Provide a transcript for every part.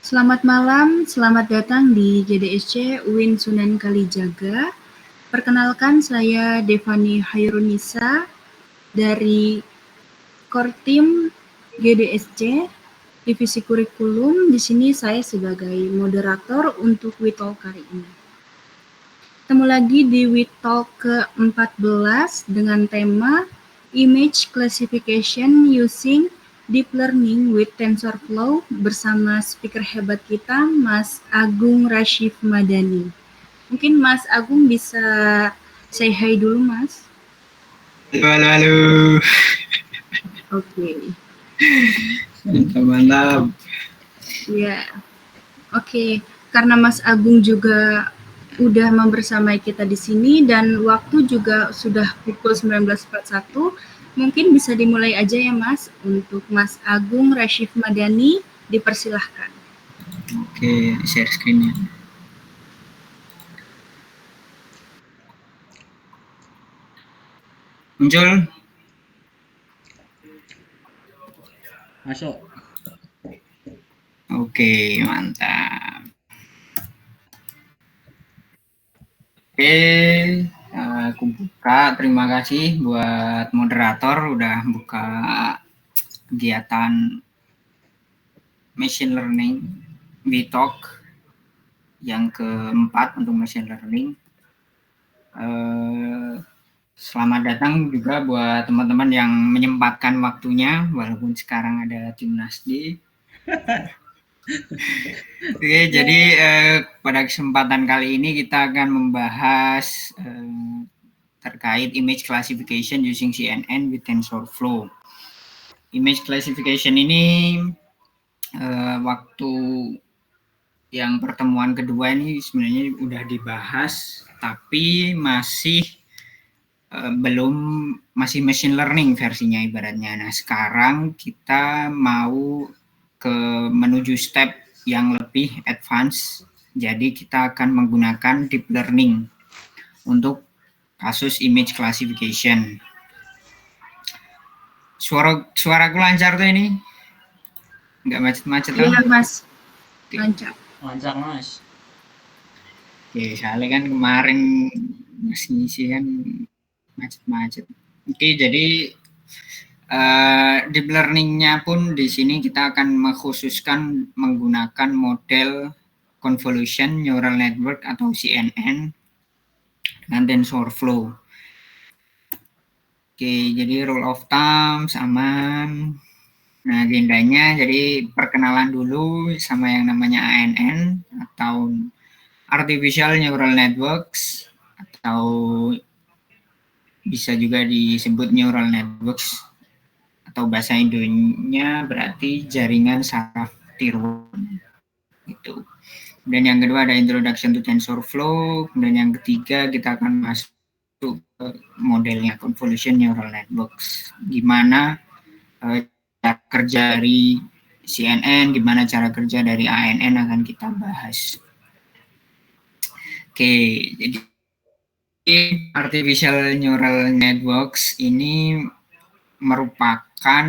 Selamat malam, selamat datang di GDSC UIN Sunan Kalijaga. Perkenalkan saya Devani Hairunisa dari Kortim GDSC Divisi Kurikulum. Di sini saya sebagai moderator untuk WeTalk kali ini. Ketemu lagi di WeTalk ke-14 dengan tema Image Classification Using Deep Learning with TensorFlow bersama speaker hebat kita, Mas Agung Rashif Madani. Mungkin Mas Agung bisa say hi dulu, Mas. Halo. Oke. Mantap. Ya. Oke. Karena Mas Agung juga udah membersamai kita di sini dan waktu juga sudah pukul 19.41. Mungkin bisa dimulai aja ya Mas. Untuk Mas Agung Rashif Madani, dipersilahkan. Oke, share screen-nya. Muncul? Masuk. Oke, mantap. Oke, aku buka. Terima kasih buat moderator udah buka kegiatan machine learning WeTalk yang keempat untuk machine learning. Selamat datang juga buat teman-teman yang menyempatkan waktunya walaupun sekarang ada Timnasdi. Oke, jadi pada kesempatan kali ini kita akan membahas terkait image classification using CNN with TensorFlow. Image classification ini waktu yang pertemuan kedua ini sebenarnya udah dibahas, tapi masih machine learning versinya ibaratnya. Nah, sekarang kita mau menuju step yang lebih advance. Jadi kita akan menggunakan deep learning untuk kasus image classification. Suaraku lancar tuh ini? Nggak macet-macet kan? Iya Mas, lancar. Lancar Mas. Oke, soalnya kan kemarin masih ngisi kan macet-macet. Oke, jadi deep learning-nya pun di sini kita akan mengkhususkan menggunakan model convolution neural network atau CNN dengan TensorFlow. Oke, jadi rule of thumb aman. Nah, agendanya jadi perkenalan dulu sama yang namanya ANN atau Artificial Neural Networks atau bisa juga disebut Neural Networks atau bahasa Indonya berarti jaringan saraf tiruan itu. Dan yang kedua ada Introduction to TensorFlow, kemudian yang ketiga kita akan masuk ke modelnya Convolution Neural Networks. Gimana cara kerja dari CNN, gimana cara kerja dari ANN akan kita bahas. Oke, jadi Artificial Neural Networks ini merupakan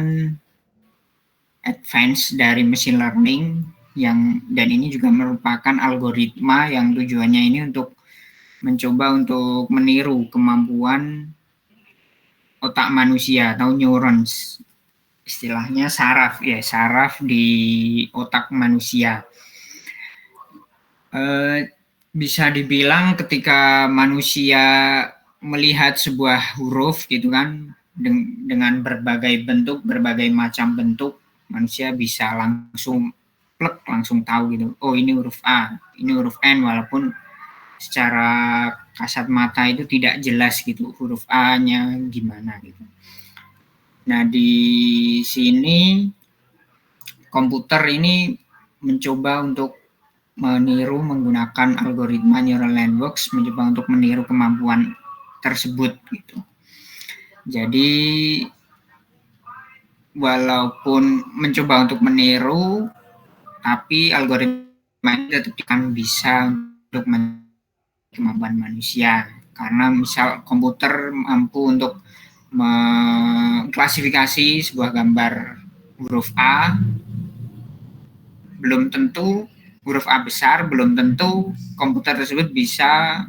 advance dari machine learning dan ini juga merupakan algoritma yang tujuannya ini untuk mencoba untuk meniru kemampuan otak manusia atau neurons, istilahnya saraf di otak manusia. Bisa dibilang ketika manusia melihat sebuah huruf gitu kan dengan berbagai bentuk, berbagai macam bentuk, manusia bisa langsung tahu gitu. Oh, ini huruf A, ini huruf N, walaupun secara kasat mata itu tidak jelas gitu huruf A-nya gimana gitu. Nah, di sini komputer ini mencoba untuk meniru menggunakan algoritma neural networks, mencoba untuk meniru kemampuan tersebut gitu. Jadi walaupun mencoba untuk meniru, tapi algoritma ini tetap akan bisa untuk kemampuan manusia. Karena misal komputer mampu untuk mengklasifikasi sebuah gambar huruf A belum tentu huruf A besar, belum tentu komputer tersebut bisa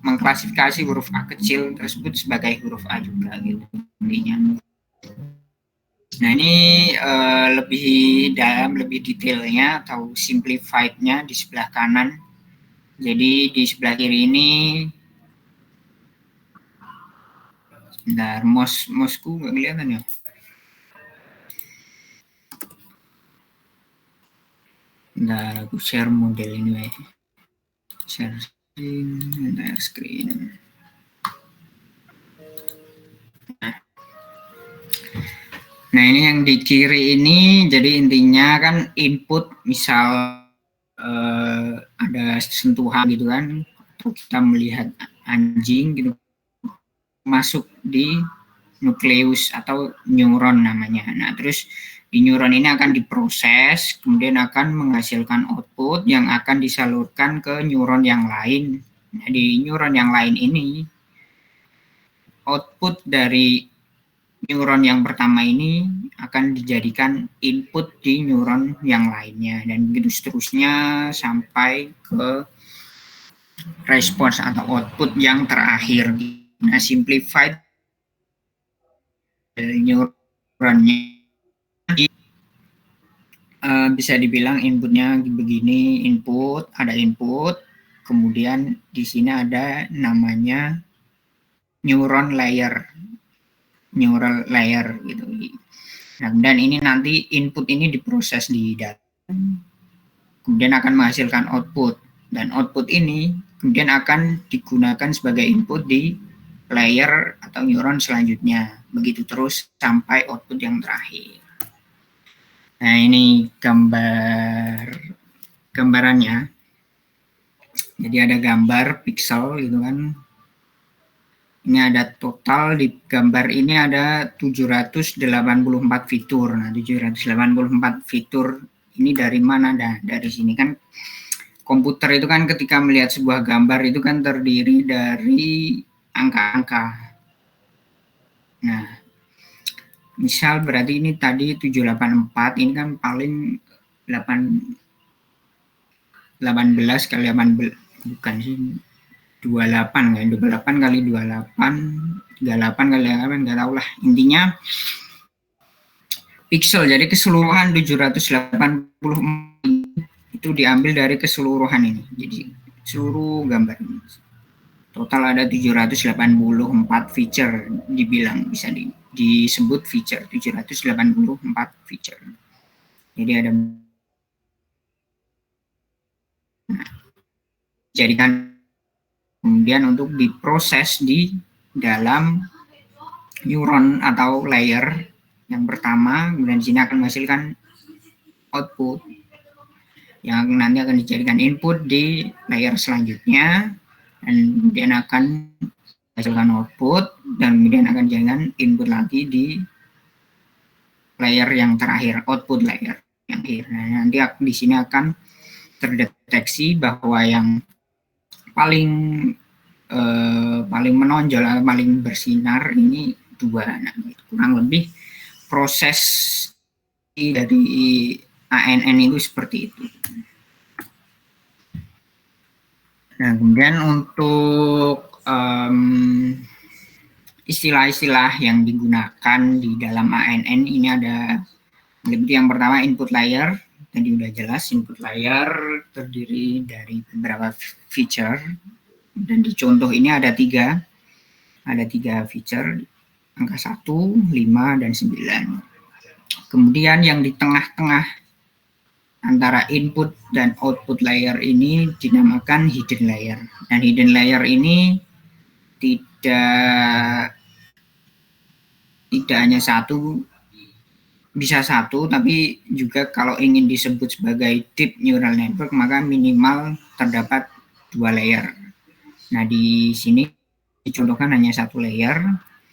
mengklasifikasi huruf A kecil tersebut sebagai huruf A juga gitu intinya. Nah ini lebih dalam, lebih detailnya atau simplified-nya di sebelah kanan. Jadi di sebelah kiri ini, bentar, mouse-ku nggak kelihatan ya. Nah, aku share model ini, share screen. Nah ini yang di kiri ini, jadi intinya kan input, misal ada sentuhan gitu kan, atau kita melihat anjing gitu masuk di nukleus atau neuron namanya. Nah terus di neuron ini akan diproses, kemudian akan menghasilkan output yang akan disalurkan ke neuron yang lain. Nah, di neuron yang lain ini, output dari neuron yang pertama ini akan dijadikan input di neuron yang lainnya, dan begitu seterusnya sampai ke respons atau output yang terakhir. Nah, simplified neuronnya bisa dibilang inputnya begini, input, ada input, kemudian di sini ada namanya neuron layer gitu. Nah, dan ini nanti input ini diproses di data, kemudian akan menghasilkan output, dan output ini kemudian akan digunakan sebagai input di layer atau neuron selanjutnya, begitu terus sampai output yang terakhir. Nah ini gambarannya. Jadi ada gambar pixel gitu kan. Ini ada total di gambar ini ada 784 fitur. Nah 784 fitur ini dari mana? Nah, dari sini kan komputer itu kan ketika melihat sebuah gambar itu kan terdiri dari angka-angka. Nah misal berarti ini tadi 784, ini kan paling 18 kali 18, bukan sih 28 kan, 28 kali 28, 38 kali 8, nggak tahu lah. Intinya pixel, jadi keseluruhan 784 itu diambil dari keseluruhan ini, jadi seluruh gambar ini. Total ada 784 feature, dibilang bisa disebut feature, 784 feature. Jadi ada jadikan kemudian untuk diproses di dalam neuron atau layer yang pertama, kemudian di sini akan menghasilkan output yang nanti akan dijadikan input di layer selanjutnya, dan kemudian akan menghasilkan output, dan kemudian akan dijadikan input lagi di layer yang terakhir, output layer yang terakhir. Nah, nanti di sini akan terdeteksi bahwa yang paling menonjol atau paling bersinar ini 2. Nah, kurang lebih proses dari ANN itu seperti itu. Nah, kemudian untuk istilah-istilah yang digunakan di dalam ANN ini ada, yang pertama input layer. Tadi udah jelas, input layer terdiri dari beberapa feature, dan di contoh ini ada 3 feature, angka 1, 5, dan 9. Kemudian yang di tengah-tengah antara input dan output layer ini dinamakan hidden layer. Dan hidden layer ini tidak hanya satu, bisa satu, tapi juga kalau ingin disebut sebagai deep neural network maka minimal terdapat 2 layer. Nah di sini dicontohkan hanya 1 layer,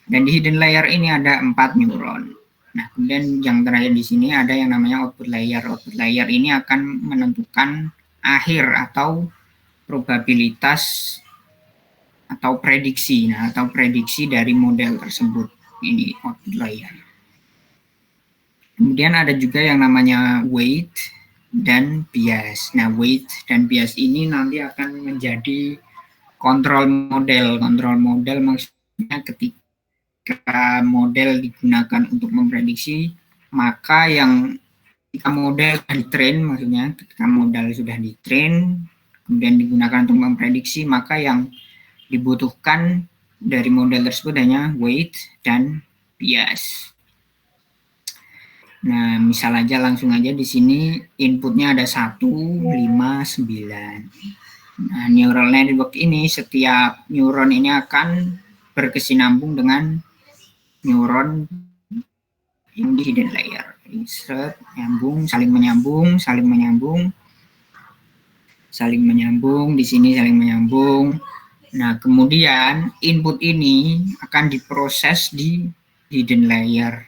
dan di hidden layer ini ada 4 neuron. Nah kemudian yang terakhir di sini ada yang namanya output layer. Output layer ini akan menentukan akhir atau probabilitas atau prediksi, atau prediksi dari model tersebut. Ini output layer. Kemudian ada juga yang namanya weight. dan bias. Nah, weight dan bias ini nanti akan menjadi kontrol model. Kontrol model maksudnya ketika model digunakan untuk memprediksi, maka yang ketika model di-train, maksudnya ketika modal sudah di-train, kemudian digunakan untuk memprediksi, maka yang dibutuhkan dari model tersebut hanya weight dan bias. Nah, misal aja langsung aja di sini inputnya ada 1, 5, 9. Nah, neural network ini, setiap neuron ini akan berkesinambung dengan neuron yang di hidden layer. Set, nyambung, saling menyambung, saling menyambung, saling menyambung, di sini saling menyambung. Nah, kemudian input ini akan diproses di hidden layer.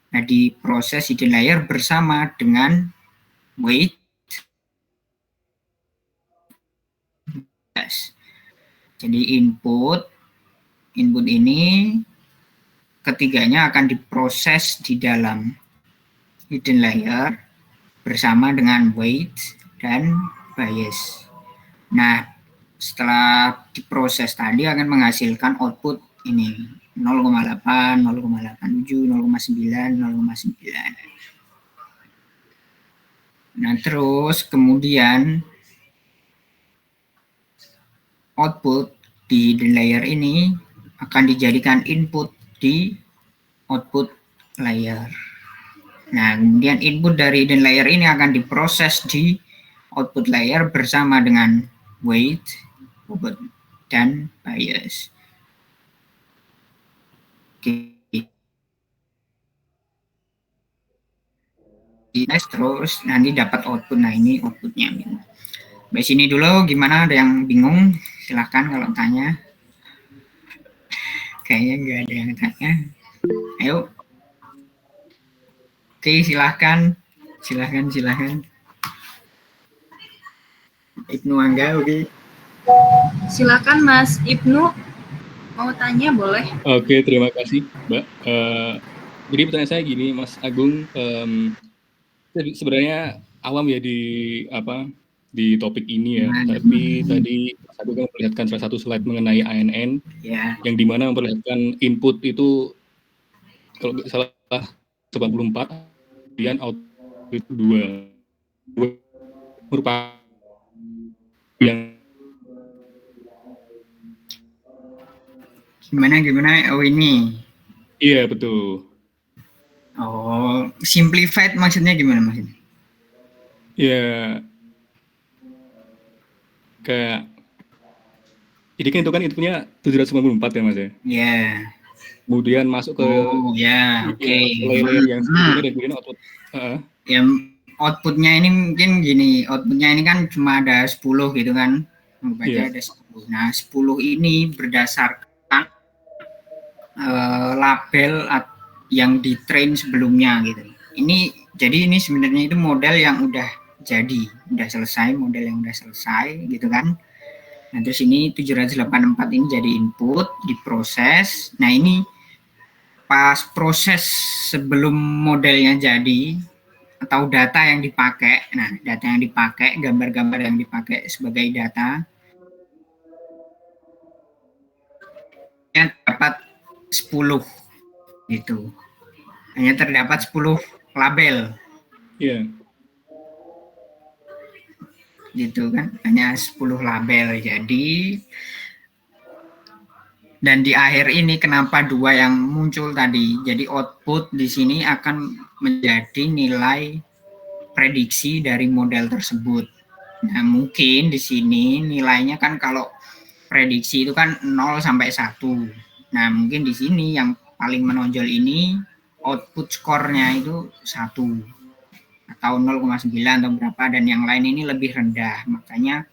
Nah, diproses hidden layer bersama dengan weight. Jadi input ini ketiganya akan diproses di dalam hidden layer bersama dengan weight dan bias. Nah, setelah diproses tadi akan menghasilkan output ini 0,8, 0,87, 0,9, 0,9. Nah, terus kemudian output di hidden layer ini akan dijadikan input di output layer. Nah, kemudian input dari hidden layer ini akan diproses di output layer bersama dengan weight dan bias. Oke. Next, terus nanti dapat output. Nah, ini outputnya. Sampai sini dulu, gimana? Ada yang bingung? Silahkan kalau tanya. Kayaknya nggak ada yang tanya. Ayo. Oke, silahkan. Silahkan. Ibnu Angga, oke. Silakan Mas Ibnu, mau tanya boleh? Oke, terima kasih Mbak. Jadi pertanyaan saya gini, Mas Agung, sebenarnya awam ya di topik ini ya, tapi tadi Mas Agung kan memperlihatkan salah satu slide mengenai ANN, yang dimana memperlihatkan input itu kalau nggak salah 94, kemudian output 2 merupakan yang gimana? Oh, ini. Iya, betul. Oh, simplified maksudnya gimana maksudnya? Ya, kayak ini kan itu kan inputnya 794 ya Mas ya? Iya. Kemudian masuk ke layer yang sebelumnya dan kemudian output. Ya, outputnya ini mungkin gini, outputnya ini kan cuma ada 10 gitu kan. Ada 10. Nah, 10 ini berdasarkan label yang di-train sebelumnya gitu. Jadi ini sebenarnya itu model yang udah selesai, model yang udah selesai gitu kan. Nah, terus ini 784 ini jadi input, diproses. Nah, ini pas proses sebelum modelnya jadi atau data yang dipakai. Nah, data yang dipakai, gambar-gambar yang dipakai sebagai data yang dapat 10 gitu. Hanya terdapat 10 label. Iya. Gitu kan, hanya 10 label. Jadi dan di akhir ini kenapa 2 yang muncul tadi? Jadi output di sini akan menjadi nilai prediksi dari model tersebut. Nah, mungkin di sini nilainya kan kalau prediksi itu kan 0 sampai 1. Nah, mungkin di sini yang paling menonjol ini output skornya itu 1 atau 0,9 atau berapa, dan yang lain ini lebih rendah. Makanya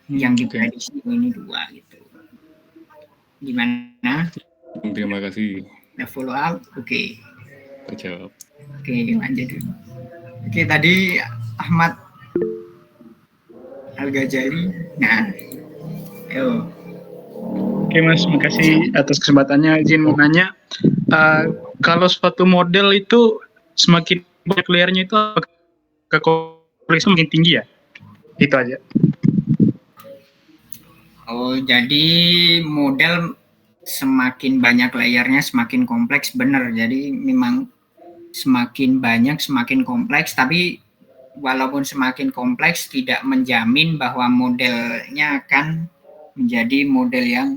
yang diprediksi ini 2 gitu. Gimana? Terima kasih. Ada follow up? Oke. Terjawab. Oke, lanjut dulu. Oke, tadi Ahmad Al-Ghazali. Nah, ayo. Oke Mas, makasih atas kesempatannya. Izin mau nanya, kalau suatu model itu semakin banyak layernya itu apakah makin tinggi ya? Itu aja. Oh, jadi model semakin banyak layernya semakin kompleks, benar. Jadi memang semakin banyak semakin kompleks, tapi walaupun semakin kompleks tidak menjamin bahwa modelnya akan menjadi model yang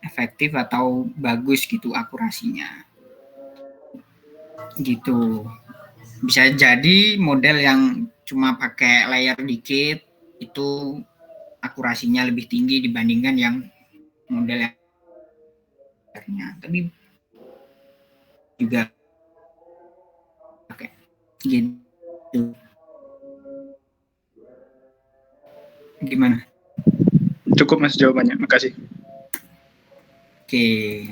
efektif atau bagus gitu akurasinya. Gitu. Bisa jadi model yang cuma pakai layer dikit itu akurasinya lebih tinggi dibandingkan yang model yang tapi juga oke gitu. Gimana? Cukup Mas jawabannya, makasih. Oke,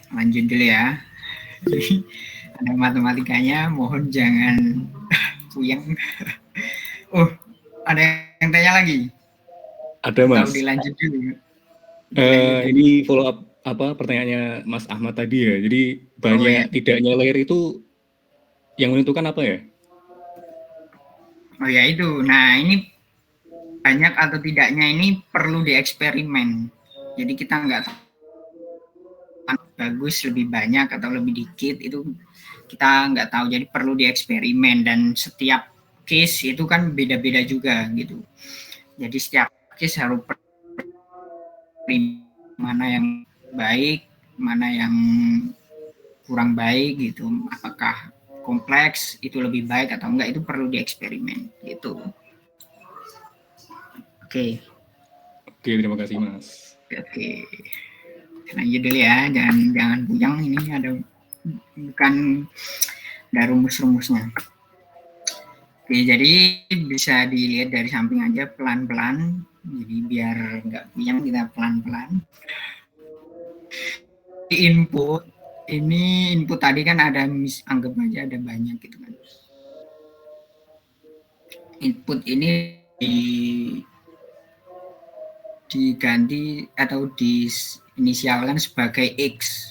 lanjut dulu ya. Ada matematikanya, mohon jangan puyeng. Oh, ada yang tanya lagi? Ada Mas. Atau dilanjut dulu? Ini follow up pertanyaannya Mas Ahmad tadi ya. Jadi banyak tidaknya layer itu yang menentukan apa ya? Oh ya itu. Nah ini banyak atau tidaknya ini perlu dieksperimen. Jadi kita nggak tahu bagus lebih banyak atau lebih dikit itu kita nggak tahu. Jadi perlu dieksperimen dan setiap case itu kan beda-beda juga gitu. Jadi setiap case harus mana yang baik, mana yang kurang baik gitu. Apakah kompleks itu lebih baik atau enggak itu perlu dieksperimen gitu. Oke. Oke, terima kasih Mas. Oke. Lanjut dulu ya, jangan bujang, ini ada bukan ada rumus-rumusnya. Oke, jadi bisa dilihat dari samping aja pelan-pelan. Jadi biar nggak bujang kita pelan-pelan. Input ini input tadi kan ada anggap aja ada banyak gitu kan. Input ini diganti atau diinisialkan sebagai X.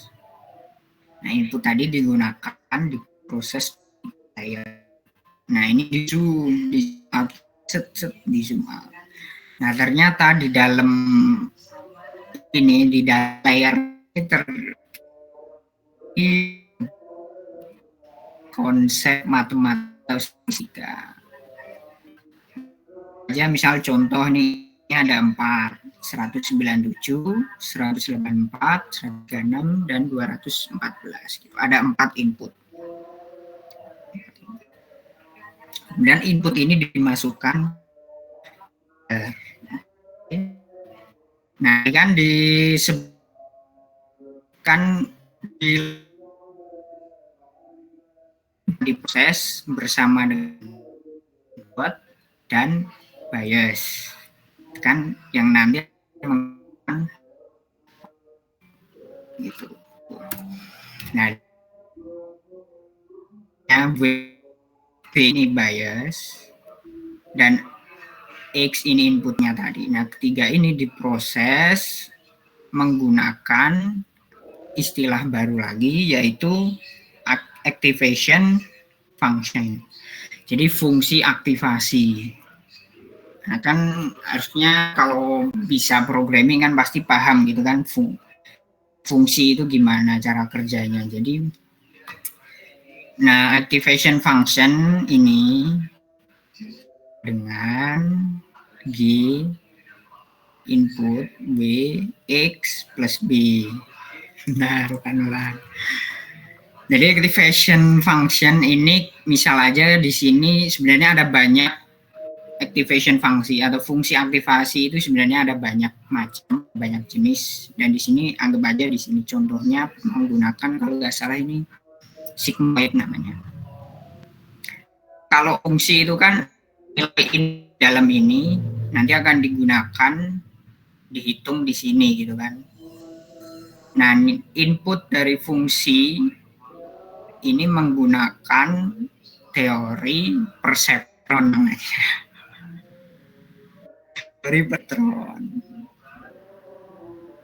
Nah, input tadi digunakan di proses layer. Nah, ini di zoom, di zoom out. Nah, ternyata di dalam ini di dalam layar konsep matematika fisika. Aja misal contoh nih ada 4, 197, 184, 136, dan 214. Gitu. Ada 4 input. Dan input ini dimasukkan. Nah, kan disebutkan diproses bersama dengan input dan bias. Kan yang nanti gitu. Nah, V ini bias dan X ini inputnya tadi. Nah, ketiga ini diproses menggunakan istilah baru lagi yaitu activation function. Jadi fungsi aktivasi. Nah, kan harusnya kalau bisa programming kan pasti paham gitu kan fungsi itu gimana cara kerjanya. Jadi nah activation function ini dengan G input B X plus B. Nah, rukan-rukan. Jadi activation function ini misal aja di sini sebenarnya ada banyak activation fungsi atau fungsi aktivasi itu sebenarnya ada banyak macam, banyak jenis, dan di sini anggap aja di sini contohnya menggunakan kalau nggak salah ini sigmoid namanya. Kalau fungsi itu kan nilai dalam ini nanti akan digunakan dihitung di sini gitu kan. Nah, input dari fungsi ini menggunakan teori perseptron namanya. Teori perseptron.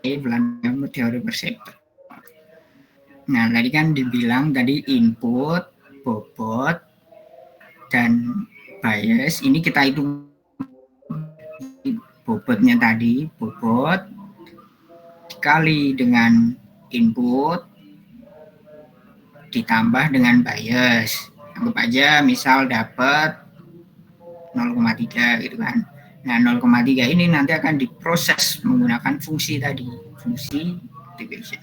Belanda teori perseptron. Nah, tadi kan dibilang tadi input, bobot, dan bias, ini kita hitung bobotnya tadi, bobot dikali dengan input ditambah dengan bias. Anggap aja misal dapat 0,3 gitu kan. Nah, 0,3 ini nanti akan diproses menggunakan fungsi tadi, fungsi activation.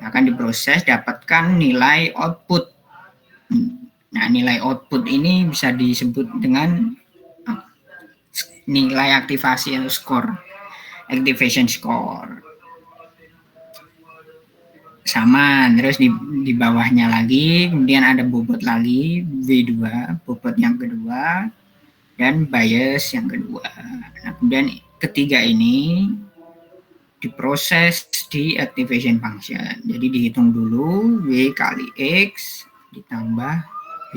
Akan diproses, dapatkan nilai output. Nah, nilai output ini bisa disebut dengan nilai aktivasi atau score, activation score. Sama, terus di bawahnya lagi, kemudian ada bobot lagi, V2, bobot yang kedua, dan bias yang kedua. Nah, kemudian ketiga ini diproses di activation function. Jadi dihitung dulu W kali X ditambah B.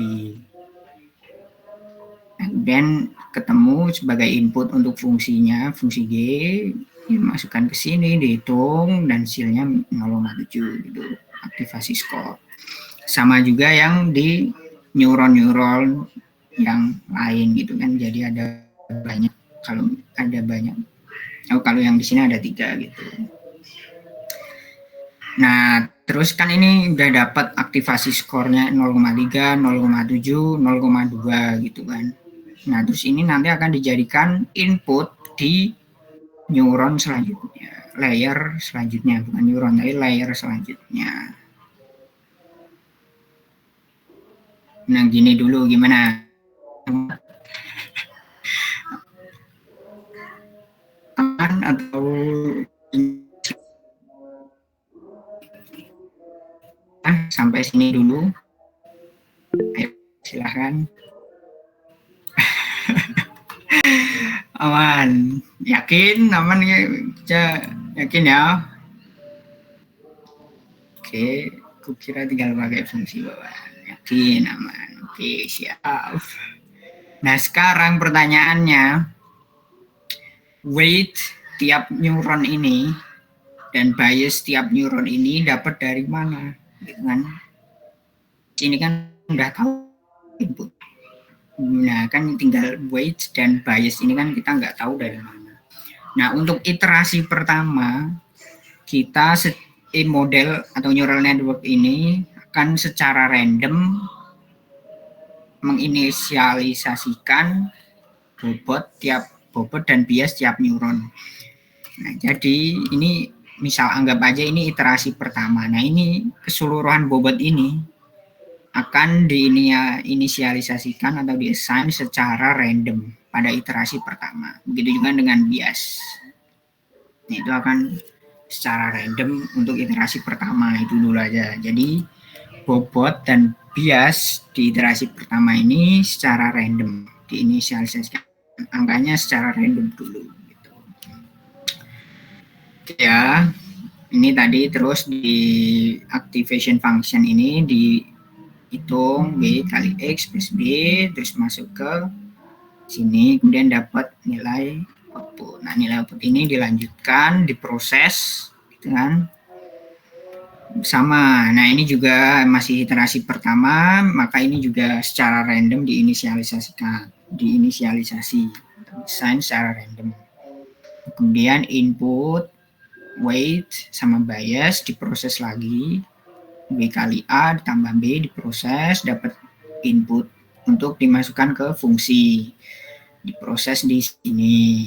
Nah, kemudian ketemu sebagai input untuk fungsinya, fungsi G, dimasukkan ke sini, dihitung, dan hasilnya 0,7 gitu, aktivasi score. Sama juga yang di neuron-neuron yang lain gitu kan, jadi ada banyak, kalau yang di sini ada 3 gitu. Nah, terus kan ini udah dapat aktivasi skornya 0,3, 0,7, 0,2 gitu kan. Nah, terus ini nanti akan dijadikan input di neuron selanjutnya, layer selanjutnya, bukan neuron, tapi layer selanjutnya. Nah, gini dulu gimana? Atau sampai sini dulu. Ayo, silahkan. Aman, yakin? Aman ya? Yakin ya? Oke, kukira tinggal pakai fungsi bawah. Yakin, aman. Oke, siap. Nah, sekarang pertanyaannya, weight tiap neuron ini dan bias tiap neuron ini dapat dari mana? Gitu kan? Ini kan udah tahu input. Nah, kan tinggal weight dan bias ini kan kita nggak tahu dari mana. Nah, untuk iterasi pertama, kita model atau neural network ini akan secara random menginisialisasikan bobot dan bias tiap neuron. Nah, jadi ini misal anggap aja ini iterasi pertama. Nah, ini keseluruhan bobot ini akan diinisialisasikan atau diassign secara random pada iterasi pertama. Begitu juga dengan bias. Nah, itu akan secara random untuk iterasi pertama, itu dulu aja. Jadi bobot dan bias di iterasi pertama ini secara random diinisialisasikan. Angkanya secara random dulu. Gitu. Ya, ini tadi terus di activation function ini dihitung B kali X plus B, terus masuk ke sini, kemudian dapat nilai output. Nah, nilai output ini dilanjutkan, diproses, gitu kan. Sama, nah ini juga masih iterasi pertama, maka ini juga secara random diinisialisasi, desain secara random. Kemudian input, weight, sama bias diproses lagi, B kali A ditambah B diproses, dapat input untuk dimasukkan ke fungsi, diproses di sini,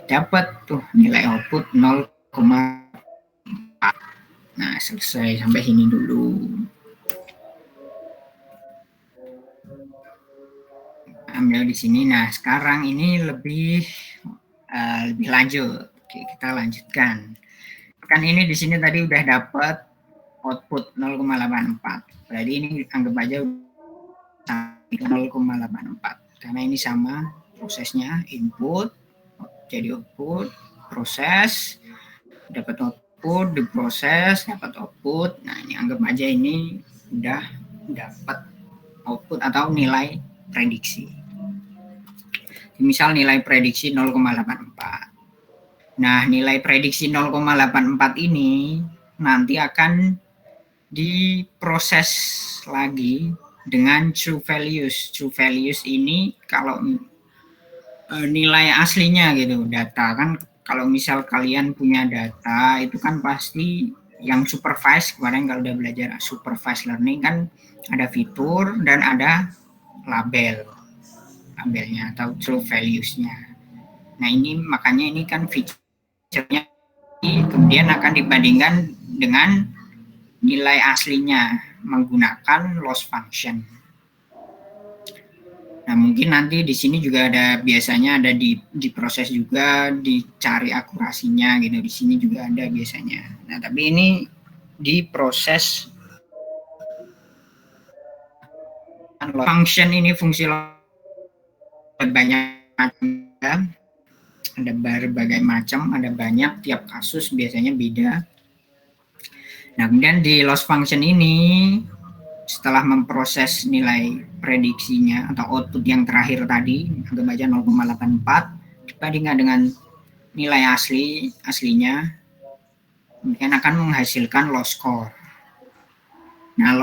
dapat tuh nilai output 0,4. Nah, selesai sampai sini dulu. Ambil di sini. Nah, sekarang ini lebih lanjut. Oke, kita lanjutkan. Kan ini di sini tadi udah dapat output 0,84. Berarti ini anggap aja 0,84. Karena ini sama prosesnya, input jadi output, proses, dapat output, diproses, dapat output. Nah, ini anggap aja ini udah dapat output atau nilai prediksi. Misal nilai prediksi 0,84. Nah, nilai prediksi 0,84 ini nanti akan diproses lagi dengan true values. True values ini kalau nilai aslinya gitu, data kan kalau misal kalian punya data itu kan pasti yang supervised, kemarin kalau udah belajar supervised learning kan ada fitur dan ada labelnya atau true values-nya. Nah ini makanya ini kan feature-nya kemudian akan dibandingkan dengan nilai aslinya menggunakan loss function. Nah mungkin nanti di sini juga ada biasanya ada diproses juga, dicari akurasinya gitu. Di sini juga ada biasanya. Nah tapi ini diproses function ini fungsi banyak macam, ada berbagai macam, ada banyak, tiap kasus biasanya beda. Nah kemudian di loss function ini setelah memproses nilai prediksinya atau output yang terakhir tadi, anggap aja 0,84 dibandingkan dengan nilai aslinya, kemudian akan menghasilkan loss score. Nah,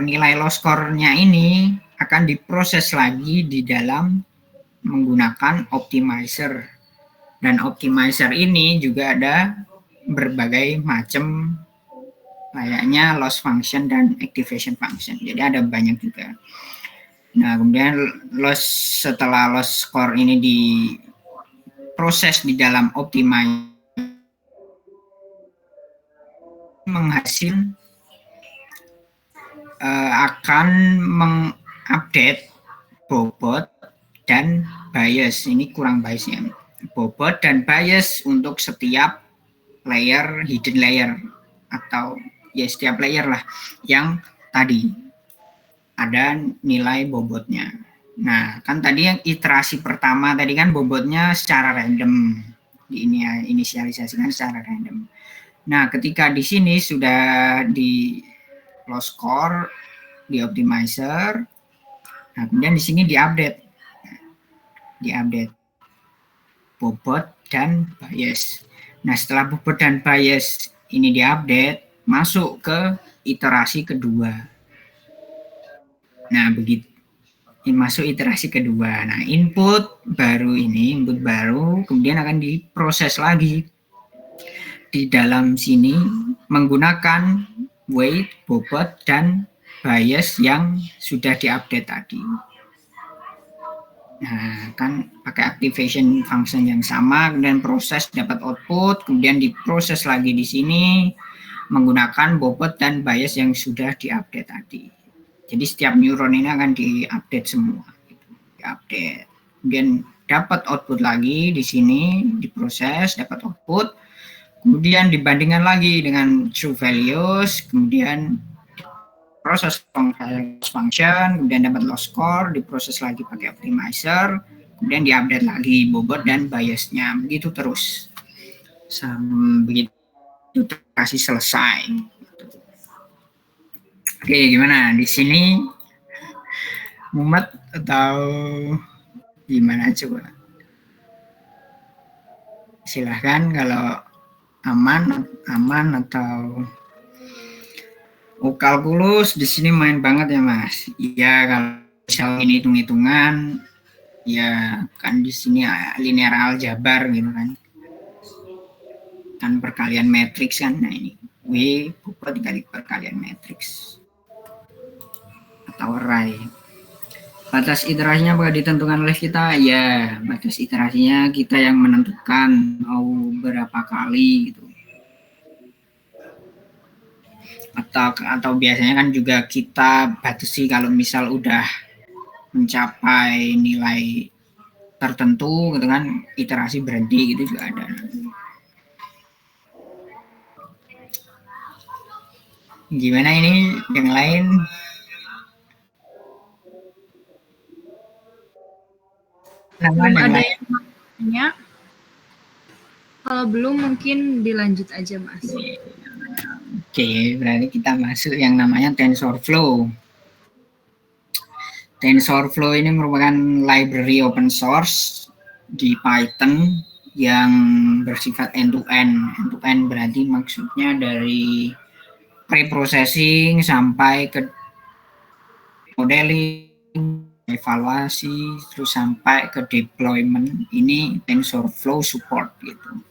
nilai loss score-nya ini akan diproses lagi di dalam menggunakan optimizer. Dan optimizer ini juga ada berbagai macam, layaknya loss function dan activation function. Jadi ada banyak juga. Nah, kemudian setelah loss score ini diproses di dalam optimizer, menghasilkan akan mengupdate bobot dan bias. Ini kurang bias ya. Bobot dan bias untuk setiap layer, hidden layer atau ya setiap layer lah yang tadi ada nilai bobotnya. Nah, kan tadi yang iterasi pertama tadi kan bobotnya secara random, inisialisasikan secara random. Nah, ketika di sini sudah di loss score, di optimizer, nah kemudian di sini diupdate bobot dan bias. Nah, setelah bobot dan bias ini diupdate, masuk ke iterasi kedua. Nah, begitu masuk iterasi kedua. Nah, input baru kemudian akan diproses lagi di dalam sini menggunakan weight, bobot, dan bias yang sudah diupdate tadi. Nah, kan pakai activation function yang sama, kemudian proses dapat output, kemudian diproses lagi di sini menggunakan bobot dan bias yang sudah diupdate tadi. Jadi setiap neuron ini akan diupdate semua, diupdate. Kemudian dapat output lagi di sini, diproses, dapat output, kemudian dibandingkan lagi dengan true values, kemudian proses function, kemudian dapat loss score, diproses lagi pakai optimizer, kemudian diupdate lagi bobot dan biasnya, begitu terus. Begitu kasih selesai. Oke, gimana di sini? Mumet atau gimana coba? Silahkan kalau aman atau kalkulus di sini main banget ya Mas. Iya, kalau misalnya ini hitung-hitungan, ya kan di sini linear aljabar gitu kan. Kan perkalian matriks kan. Nah ini W bobot dikali perkalian matriks atau array. Batas iterasinya apakah ditentukan oleh kita? Ya, batas iterasinya kita yang menentukan mau berapa kali gitu. Atau biasanya kan juga kita batasi kalau misal udah mencapai nilai tertentu gitu kan, iterasi berhenti gitu juga ada. Gimana ini yang lain? Belum ada yang tanya. Kalau belum mungkin dilanjut aja Mas. Oke, berarti kita masuk yang namanya TensorFlow. TensorFlow ini merupakan library open source di Python yang bersifat end-to-end. End-to-end berarti maksudnya dari pre-processing sampai ke modeling, evaluasi, terus sampai ke deployment, ini TensorFlow support gitu.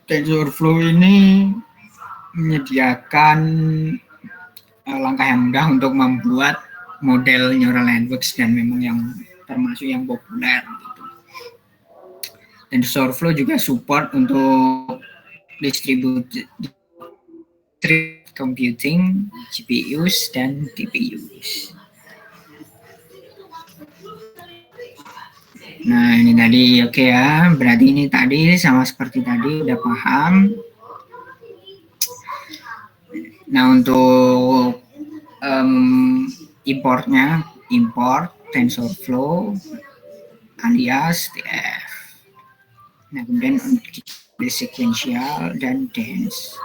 TensorFlow ini menyediakan langkah yang mudah untuk membuat model neural networks dan memang yang termasuk yang populer gitu. TensorFlow juga support untuk distributed computing, GPUs dan TPUs. Nah, ini tadi oke ya. Berarti ini tadi sama seperti tadi udah paham. Nah, untuk importnya, import TensorFlow alias TF. Nah, kemudian di sequential dan dense.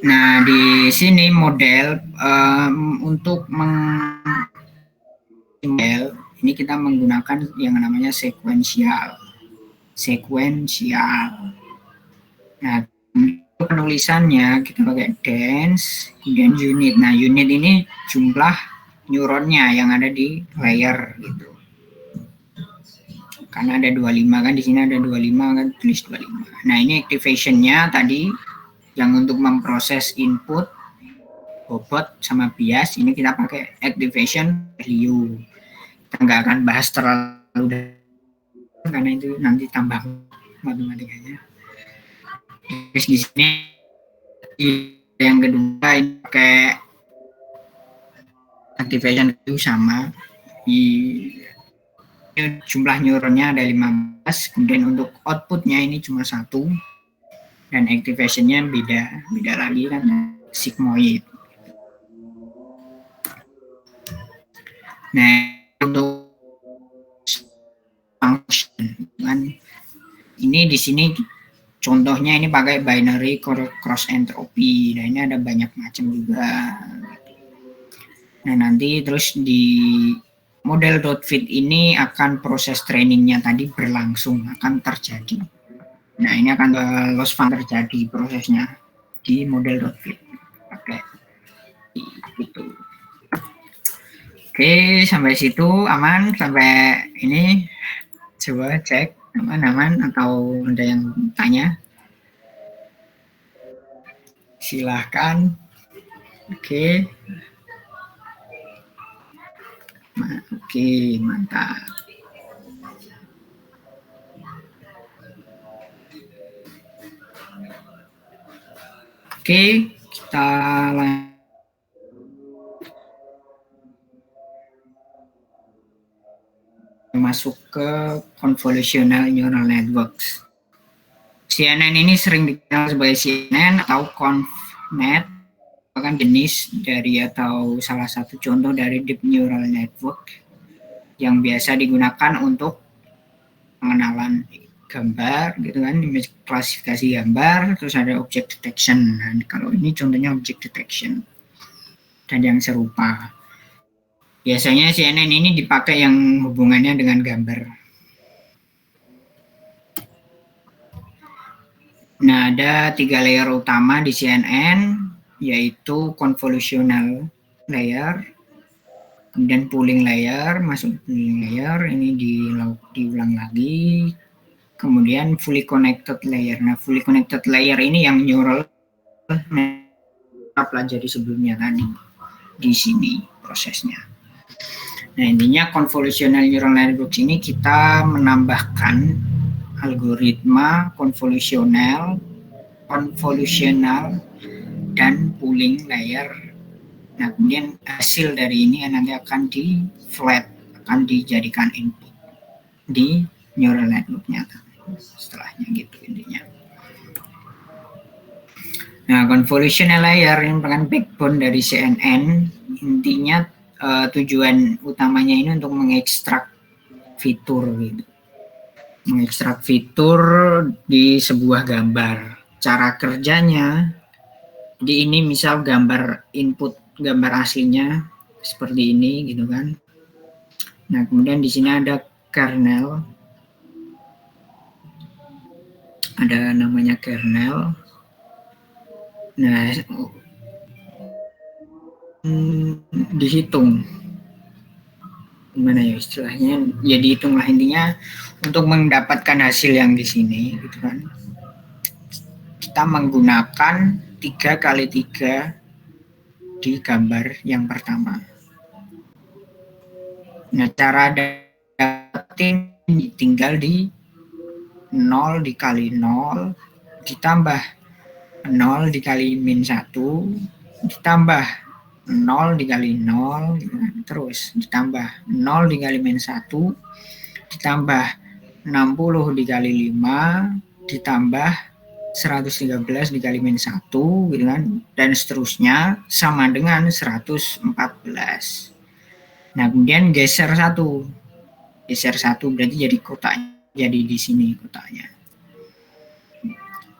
Nah, di sini model untuk model ini kita menggunakan yang namanya sequential. Nah, penulisannya kita pakai dense, kemudian unit. Nah, unit ini jumlah neuronnya yang ada di layer gitu. Karena ada 25 kan, di sini ada 25 kan, tulis 25. Nah, ini activation-nya tadi yang untuk memproses input bobot sama bias, ini kita pakai activation value. Kita nggak akan bahas terlalu dalam karena itu nanti tambah matematikanya. Terus di sini yang kedua ini pakai activation value sama di jumlah neuronnya ada 15, kemudian untuk outputnya ini cuma 1 dan activation-nya beda lagi kan, sigmoid. Nah, untuk function kan ini di sini contohnya ini pakai binary cross entropy. Nah, ini ada banyak macam juga. Nah, nanti terus di model.fit ini akan proses trainingnya tadi berlangsung, akan terjadi. Nah, ini akan loss function terjadi prosesnya di model.fit. Oke, itu. Oke, sampai situ aman, sampai ini coba cek aman atau ada yang tanya? Silahkan. Oke. Oke, mantap. Oke, kita masuk ke convolutional neural networks. CNN ini sering dikenal sebagai CNN atau ConvNet, bahkan jenis dari atau salah satu contoh dari deep neural network yang biasa digunakan untuk pengenalan gambar gitu kan, klasifikasi gambar, terus ada object detection. Nah, kalau ini contohnya object detection dan yang serupa. Biasanya CNN ini dipakai yang hubungannya dengan gambar. Nah, ada 3 layer utama di CNN, yaitu convolutional layer, kemudian pooling layer, masuk pooling layer, ini diulang lagi, kemudian fully connected layer. Nah, fully connected layer ini yang neural kita pelajari sebelumnya tadi di sini prosesnya. Nah, intinya convolutional neural network ini kita menambahkan algoritma konvolusional dan pooling layer. Nah, kemudian hasil dari ini nanti akan akan dijadikan input di neural network-nya setelahnya gitu intinya. Nah, convolutional layer yang merupakan backbone dari CNN. Intinya tujuan utamanya ini untuk mengekstrak fitur gitu. Mengekstrak fitur di sebuah gambar. Cara kerjanya di ini misal gambar input gambar aslinya seperti ini gitu kan. Nah, kemudian di sini ada kernel. Ada namanya kernel. Nah, dihitung gimana ya istilahnya, ya dihitung lah intinya untuk mendapatkan hasil yang di sini gitu kan. Kita menggunakan 3x3 di gambar yang pertama. Nah, cara dapetin tinggal di 0 dikali 0 ditambah 0 dikali min 1 ditambah 0 dikali 0 terus ditambah 0 dikali min 1 ditambah 60 dikali 5 ditambah 113 dikali min 1 gitu kan, dan seterusnya sama dengan 114. Nah, kemudian geser 1 berarti jadi kotaknya, jadi di sini kotaknya.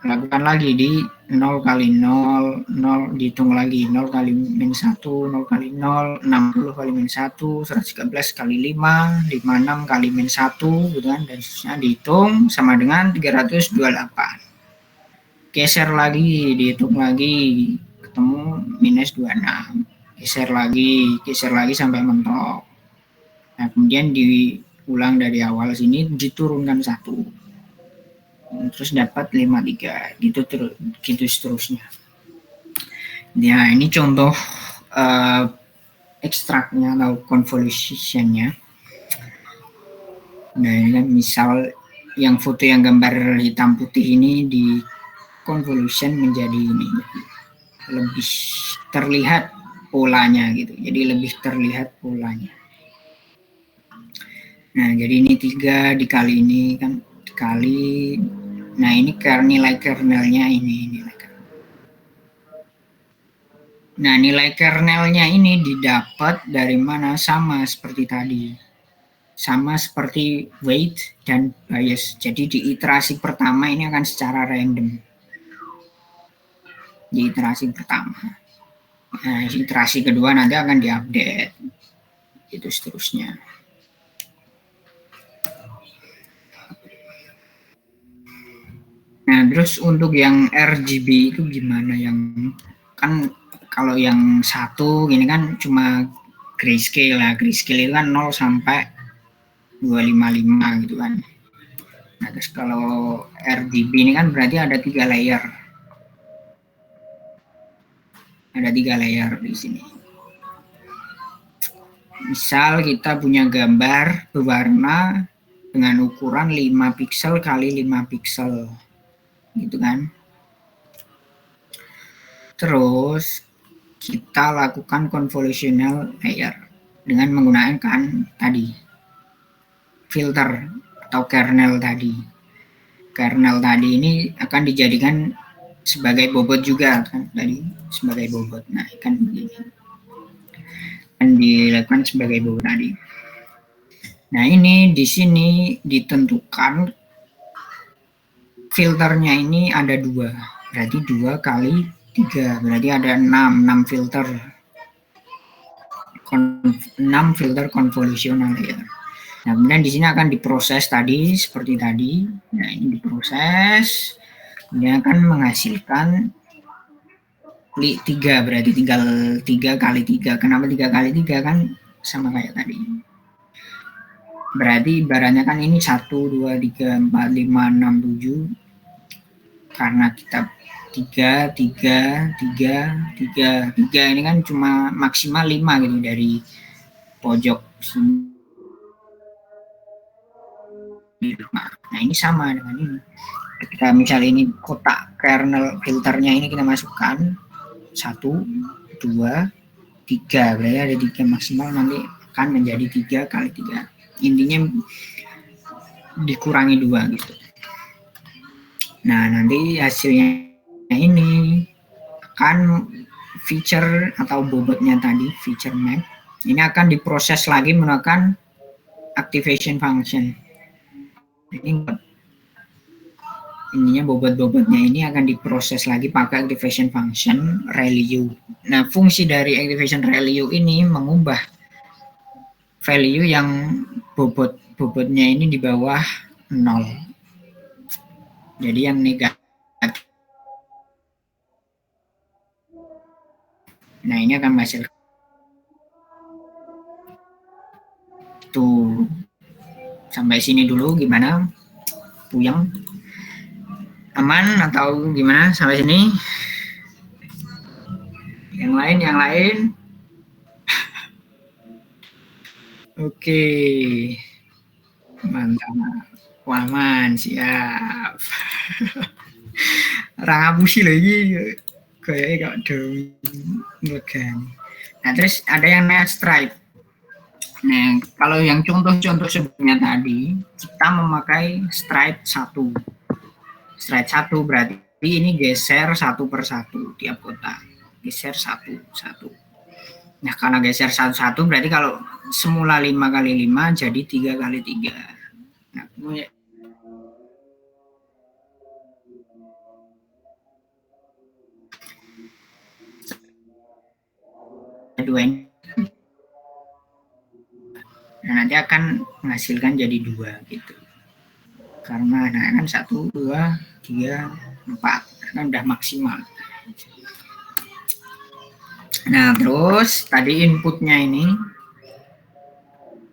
Lakukan lagi di 0 kali 0, 0 dihitung lagi 0 kali min 1, 0 kali 0, 60 kali min 1, 113 kali 5, 56 kali min 1 gitu kan, dan seterusnya dihitung sama dengan 328. Geser lagi, dihitung lagi, ketemu minus 26. Geser lagi sampai mentok. Nah, kemudian diulang dari awal sini, diturunkan 1. Terus dapat 53 gitu terus, gitu seterusnya. Ya, ini contoh ekstraknya atau convolutionnya. Nah, ini kan misal yang foto yang gambar hitam putih ini di convolution menjadi ini, lebih terlihat polanya gitu, jadi lebih terlihat polanya. Nah, jadi ini 3 dikali ini kan dikali, nah ini nilai kernelnya ini. Nah, nilai kernelnya ini didapat dari mana? Sama seperti tadi, sama seperti weight dan bias. Jadi di iterasi pertama ini akan secara random, di iterasi pertama. Nah, iterasi kedua nanti akan diupdate, itu seterusnya. Nah, terus untuk yang RGB itu gimana? Yang kan kalau yang satu gini kan cuma grayscale lah. Grayscale itu kan 0 sampai 255 gitu kan. Nah, terus kalau RGB ini kan berarti ada 3 layer. Ada 3 layer di sini. Misal kita punya gambar berwarna dengan ukuran 5 pixel kali 5 pixel. Gitu kan. Terus kita lakukan convolutional layer dengan menggunakan tadi filter atau kernel tadi. Kernel tadi ini akan dijadikan sebagai bobot juga kan, tadi sebagai bobot. Nah, kan begini. Dan dilakukan sebagai bobot tadi. Nah, ini di sini ditentukan filternya ini ada 2. Berarti 2 kali 3, berarti ada 6 filter. 6 filter convolutional layer. Nah, kemudian di sini akan diproses tadi seperti tadi. Nah, ini diproses, kemudian akan menghasilkan 3, berarti tinggal 3 kali 3. Kenapa 3 kali 3? Kan sama kayak tadi. Berarti ibaratnya kan ini 1, 2, 3, 4, 5, 6, 7. Karena kita 3 ini kan cuma maksimal 5 gitu dari pojok sini. Nah, ini sama dengan ini. Ketika misalnya ini kotak kernel filternya ini kita masukkan 1, 2, 3, berarti ada 3 maksimal, nanti akan menjadi 3 kali 3. Intinya dikurangi 2 gitu. Nah, nanti hasilnya ini akan feature atau bobotnya tadi, feature map, ini akan diproses lagi menggunakan activation function. Ininya bobot-bobotnya ini akan diproses lagi pakai activation function ReLU. Nah, fungsi dari activation ReLU ini mengubah value yang bobotnya ini di bawah 0. Jadi yang negatif Nah, ini akan menghasilkan tuh. Sampai sini dulu gimana? Puyeng? Aman atau gimana sampai sini? Yang lain? Oke. Mantap. Waman, siap. Rangapusi lagi. Kayaknya gak ada. Nah, terus ada yang namanya stripe. Nah, kalau yang contoh-contoh sebelumnya tadi, kita memakai stripe 1. Stripe 1 berarti ini geser 1 per 1 tiap kotak. Geser 1. Nah, karena geser 1 berarti kalau semula 5 kali 5 jadi 3 kali 3. Nah, dua ini. Nah, nanti akan menghasilkan jadi 2 gitu. Karena kan 1, 2, 3, 4 kan udah maksimal. Nah, terus tadi inputnya ini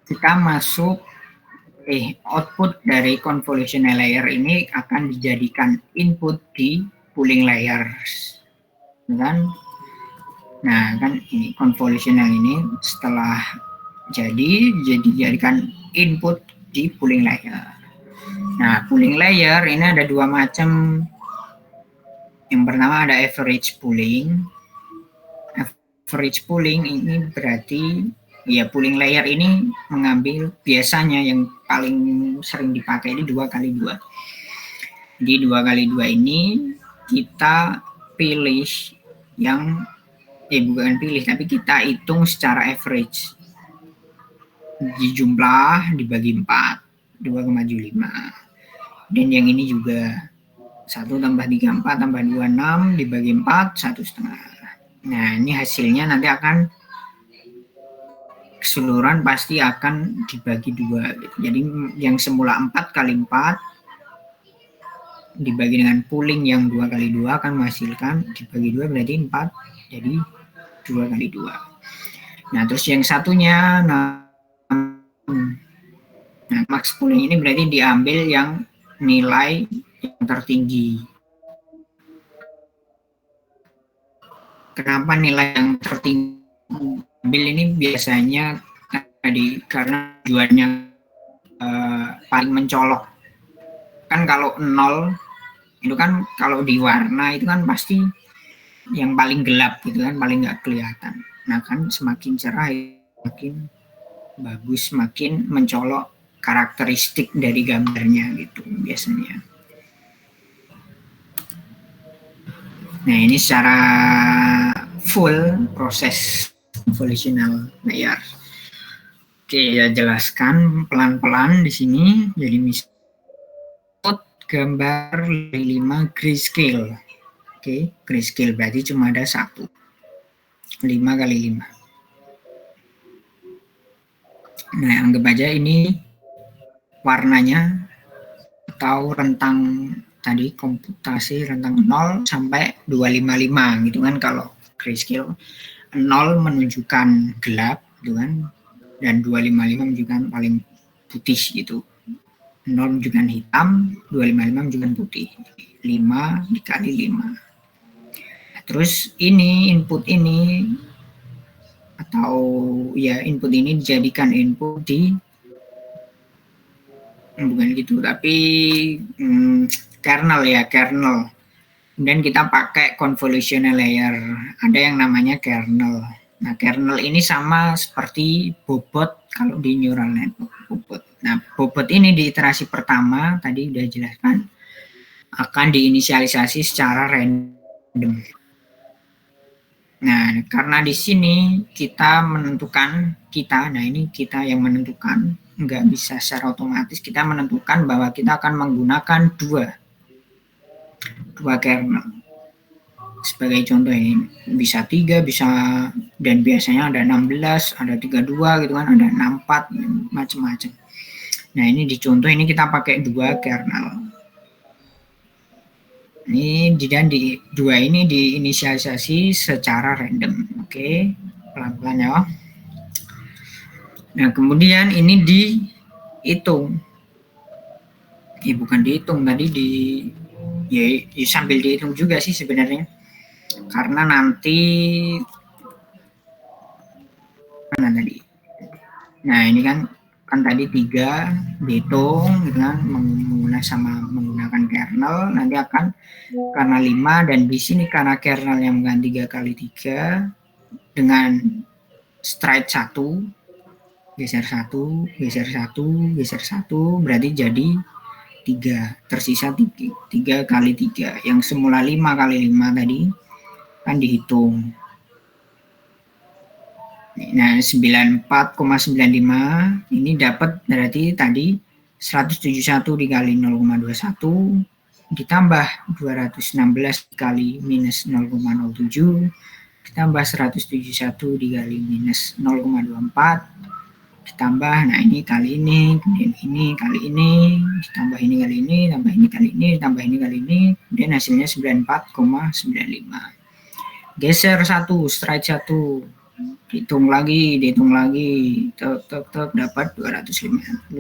kita masuk output dari convolutional layer ini akan dijadikan input di pooling layers, kan? Nah, kan ini convolutional ini setelah dijadikan input di pooling layer. Nah, pooling layer ini ada 2 macam. Yang pertama ada average pooling. Average pooling ini berarti ya pooling layer ini mengambil biasanya yang paling sering dipakai ini 2 kali 2. Di 2 kali 2 ini kita pilih yang bukan pilih tapi kita hitung secara average. Dijumlah dibagi 4, 2,75. Dan yang ini juga 1 tambah 3, 4 tambah 2, 6 dibagi 4, 1,5. Nah, ini hasilnya nanti akan keseluruhan pasti akan dibagi 2 gitu. Jadi yang semula 4 kali 4 dibagi dengan pooling yang 2 kali 2 akan menghasilkan dibagi 2 berarti 4 jadi 2 kali 2. Nah, terus yang satunya max pooling ini berarti diambil yang nilai yang tertinggi. Kenapa nilai yang tertinggi ambil ini biasanya tadi karena tujuannya paling mencolok. Kan kalau 0 itu kan kalau di warna itu kan pasti yang paling gelap gitu kan, paling nggak kelihatan. Nah, kan semakin cerah makin bagus, makin mencolok karakteristik dari gambarnya gitu biasanya. Nah, ini secara full proses convolutional layer. Oke, ya jelaskan pelan-pelan di sini. Jadi misalnya gambar 5 grayscale. Oke, grayscale berarti cuma ada 1. 5 kali 5. Nah, anggap aja ini warnanya atau rentang tadi komputasi rentang 0 sampai 255 gitu kan. Kalau grayscale 0 menunjukkan gelap gitu kan, dan 255 menunjukkan paling putih gitu. 0 menunjukkan hitam, 255 menunjukkan putih. 5 dikali 5. Nah, terus ini input ini atau ya input ini dijadikan input di bukan gitu tapi kernel ya, kernel. Kemudian kita pakai convolutional layer, ada yang namanya kernel. Nah, kernel ini sama seperti bobot kalau di neural network, bobot. Nah, bobot ini di iterasi pertama tadi udah jelaskan akan diinisialisasi secara random. Nah, karena di sini kita menentukan nah ini kita yang menentukan, nggak bisa secara otomatis kita menentukan bahwa kita akan menggunakan dua kernel. Sebagai contoh ini bisa 3, bisa, dan biasanya ada 16, ada 32 gitu kan, ada 64 macam-macam. Nah, ini di contoh ini kita pakai 2 kernel. Ini dan di 2 ini diinisialisasi secara random. Oke, pelan-pelan ya. Nah, kemudian ini dihitung. Bukan dihitung, tadi ya sambil dihitung juga sih sebenarnya. Karena nanti mana tadi? Nah, ini kan tadi 3 dihitung gitu kan, menggunakan kernel, nanti akan karena 5, dan di sini karena kernel yang bukan 3 kali 3 dengan stride 1, geser 1, geser 1, geser 1, berarti jadi 3, tersisa 3 kali 3, yang semula 5 kali 5 tadi kan dihitung. Nah, 94,95 ini dapat berarti tadi 171 dikali 0,21 ditambah 216 dikali minus 0,07 ditambah 171 dikali minus 0,24 ditambah, nah ini kali ini, kemudian ini kali ini, ditambah ini kali ini, tambah ini kali ini, tambah ini kali ini, kemudian hasilnya 94,95. Geser 1, stride 1, dihitung lagi, tek dapat 251,66.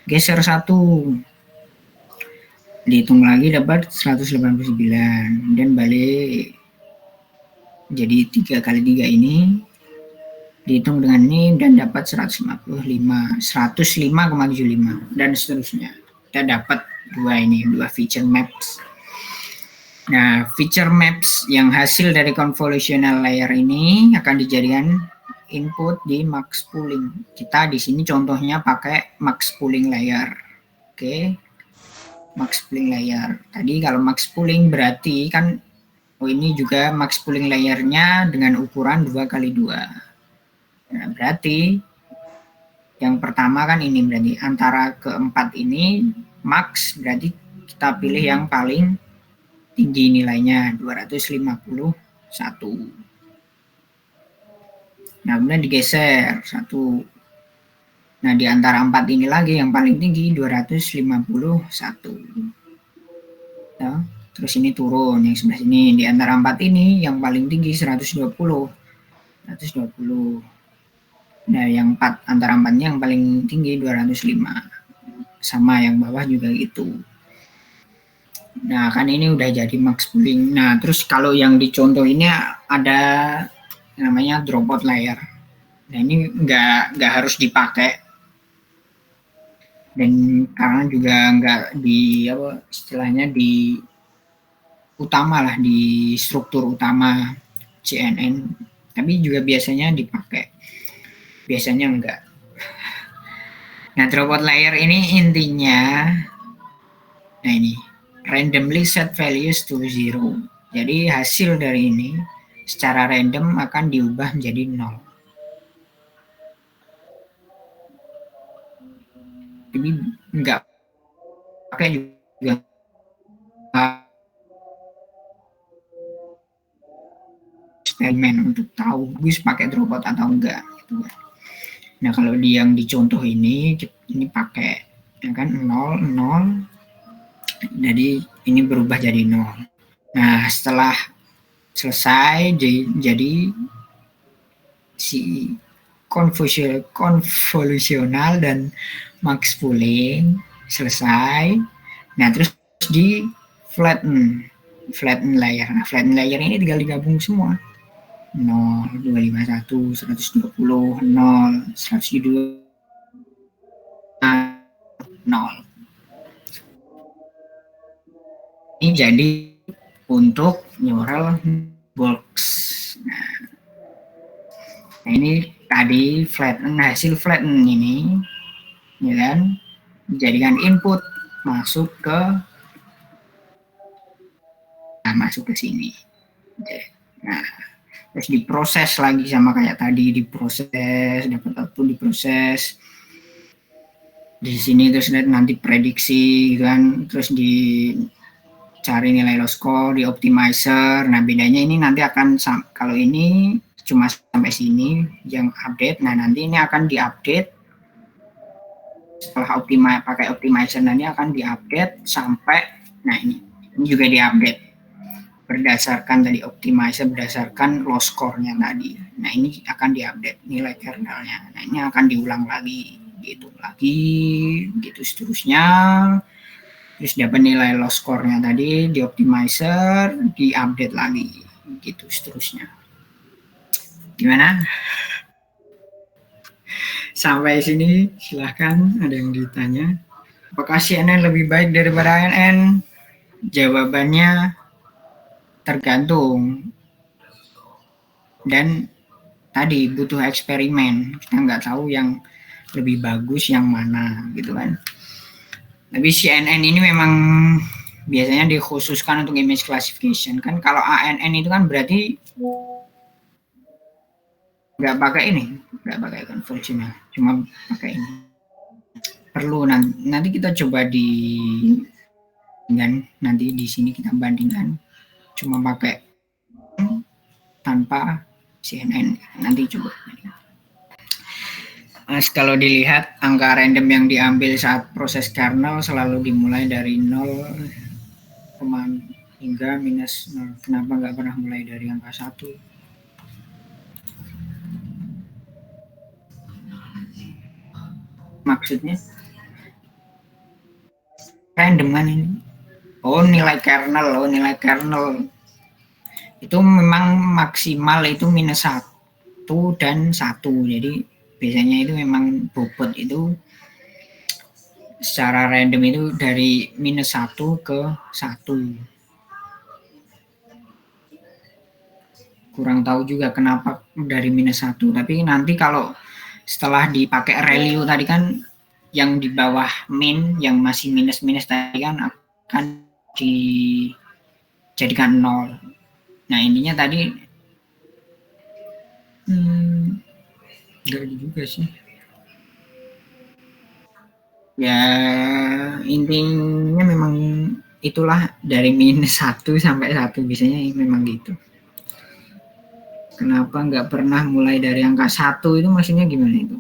Geser 1, dihitung lagi dapat 189, dan balik. Jadi 3 kali 3 ini dihitung dengan ini dan dapat 105,75 dan seterusnya. Kita dapat dua feature maps. Nah, feature maps yang hasil dari convolutional layer ini akan dijadikan input di max pooling. Kita di sini contohnya pakai max pooling layer. Oke. Max pooling layer. Tadi kalau max pooling berarti kan ini juga max pooling layernya dengan ukuran 2 kali 2. Nah, berarti yang pertama kan ini berarti antara keempat ini max, berarti kita pilih yang paling tinggi nilainya 251. Nah, kemudian digeser 1. Nah, di antara 4 ini lagi yang paling tinggi 251. Nah, terus ini turun yang sebelah sini, di antara 4 ini yang paling tinggi 120. Nah, yang antara 4-nya yang paling tinggi 205. Sama yang bawah juga gitu. Nah, kan ini udah jadi max pooling. Nah, terus kalau yang dicontoh ini ada namanya dropout layer. Nah, ini nggak harus dipakai. Dan karena juga nggak istilahnya di utama lah, di struktur utama CNN. Tapi juga biasanya dipakai. Biasanya enggak. Nah, dropout layer ini intinya, nah ini, randomly set values to 0. Jadi hasil dari ini secara random akan diubah menjadi 0. Jadi enggak pakai juga eksperimen untuk tahu bisa pakai dropout atau enggak gitu. Nah, kalau yang dicontoh ini pakai ya kan 0 0. Jadi ini berubah jadi 0. Nah, setelah selesai jadi si convolutional dan max pooling selesai. Nah, terus di flatten layer. Nah, flatten layer ini tinggal digabung semua. 0, 251, 120, 0, 102, 0. Ini jadi untuk neural box. Nah, ini tadi hasil flatten ini, ya kan, dijadikan input masuk ke sini. Nah, terus diproses lagi sama kayak tadi, diproses, dapat output, diproses di sini, terus nanti prediksi kan, terus dicari nilai loss score di optimizer. Nah, bedanya ini nanti akan, kalau ini cuma sampai sini yang update, nah nanti ini akan diupdate setelah pakai optimizer, nanti akan diupdate sampai, nah ini juga diupdate. berdasarkan tadi optimizer, berdasarkan loss score-nya tadi. Nah, ini akan diupdate nilai kernelnya. Nah, ini akan diulang lagi, gitu seterusnya. Terus dapat nilai loss score-nya tadi di optimizer, diupdate lagi, gitu seterusnya. Gimana? Sampai sini silahkan ada yang ditanya. Apakah CNN lebih baik daripada ANN? Jawabannya tergantung. Dan tadi butuh eksperimen. Kita nggak tahu yang lebih bagus yang mana gitu kan. Tapi CNN ini memang biasanya dikhususkan untuk image classification kan. Kalau ANN itu kan berarti nggak pakai ini, nggak pakai convolutional, cuma pakai ini. Perlu nanti kita coba nanti di sini kita bandingkan cuma pakai tanpa CNN, nanti coba. Kalau dilihat angka random yang diambil saat proses kernel selalu dimulai dari 0, hingga minus 0. Kenapa nggak pernah mulai dari angka 1? Maksudnya random kan ini? Nilai kernel itu memang maksimal itu minus 1 dan 1. Jadi biasanya itu memang bobot itu secara random itu dari minus 1 ke 1. Kurang tahu juga kenapa dari minus 1, tapi nanti kalau setelah dipakai ReLU tadi kan yang di bawah min yang masih minus-minus tadi kan akan dijadikan 0. Nah, intinya tadi enggak juga sih. Ya, intinya memang itulah dari minus 1 sampai 1 biasanya memang gitu. Kenapa nggak pernah mulai dari angka 1 itu maksudnya gimana itu?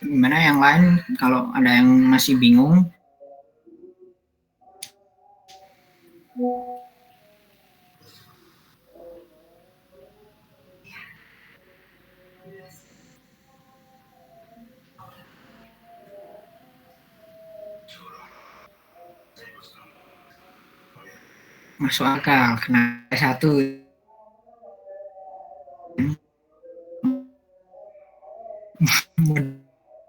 Gimana yang lain kalau ada yang masih bingung? Masuk akal, kena 1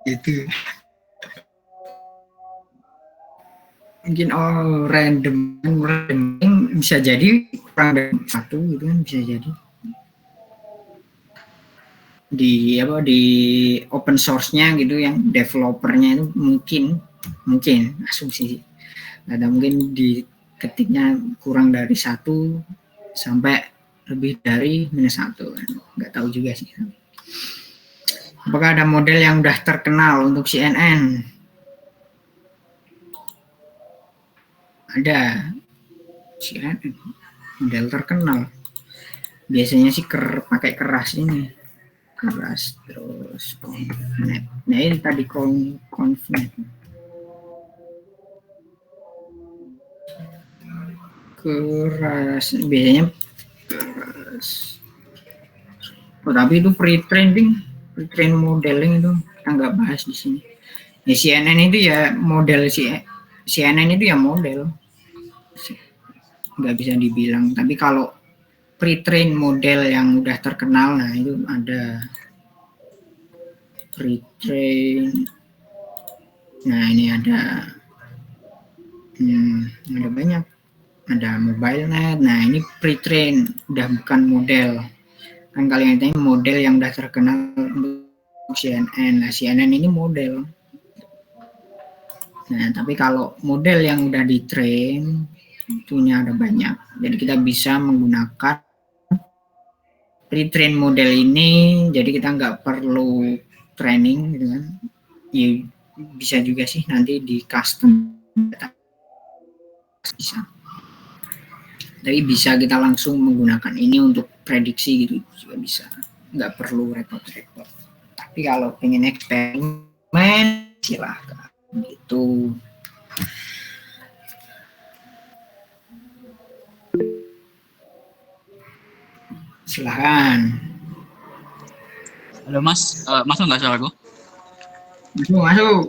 itu mungkin random bisa jadi kurang dari 1 gitu kan, bisa jadi di open source-nya gitu yang developernya itu mungkin asumsi ada mungkin diketiknya kurang dari 1 sampai lebih dari minus 1 kan, nggak tahu juga sih. Apakah ada model yang udah terkenal untuk CNN? Ada CNN model terkenal. Biasanya sih pakai keras ini, keras terus ConvNet. Nah ini tadi ConvNet. Keras biasanya keras. Tapi itu pre-train modeling itu kita nggak bahas di sini. Ya, CNN itu ya model CNN itu ya model, nggak bisa dibilang. Tapi kalau pre-train model yang udah terkenal, nah itu ada pre-train. Nah ini ada banyak, ada MobileNet. Nah ini pre-train, udah bukan model. Kan kalian tanya model yang udah terkenal untuk CNN. Nah, CNN ini model. Nah, tapi kalau model yang udah di-train, itunya ada banyak. Jadi kita bisa menggunakan pre-train model ini, jadi kita nggak perlu training gitu kan. Ya, bisa juga sih nanti di custom bisa. Tapi bisa kita langsung menggunakan ini untuk prediksi gitu juga bisa, nggak perlu repot-repot. Tapi kalau pengen eksperimen silahkan gitu. Silahkan. Halo Mas, masuk nggak suaraku? Masuk.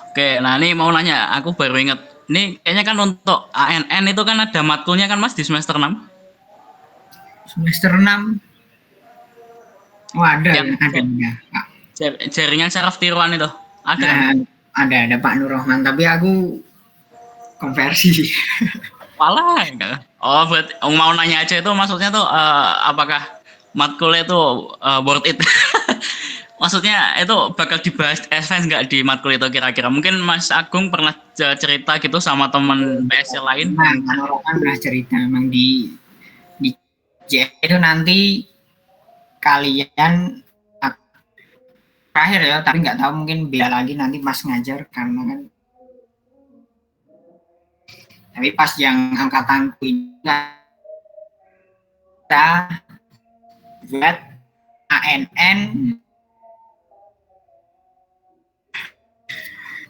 Oke, nah ini mau nanya, aku baru ingat. Ini kayaknya kan untuk ANN itu kan ada matkulnya kan Mas di semester 6? Semester 6. Oh ada, Yang ada. jaringan saraf tiruan itu, ada kan? Ada Pak Nur Rahman, tapi aku konversi. Walah, enggak. Oh, berarti mau nanya aja itu maksudnya tuh apakah matkulnya itu worth it? Maksudnya itu bakal dibahas advance nggak di matkul itu kira-kira? Mungkin Mas Agung pernah cerita gitu sama teman BSC lain? Nah, Pak Nur Rahman pernah cerita memang di itu nanti kalian terakhir ya, tapi nggak tahu mungkin beda lagi nanti Mas ngajar karena kan. Tapi pas yang angkatanku ini kita buat ANN.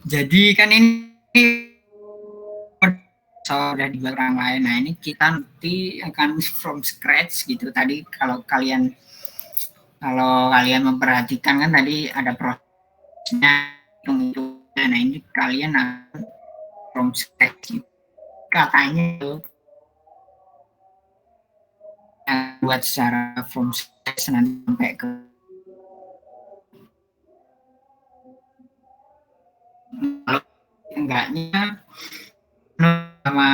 Jadi kan ini sudah dibuat orang lain. Nah ini kita nanti akan from scratch gitu. Tadi kalau kalian memperhatikan kan tadi ada prosesnya untuk. Nah ini kalian akan from scratch gitu. Katanya itu buat secara from scratch nanti sampai ke kalau enggaknya sama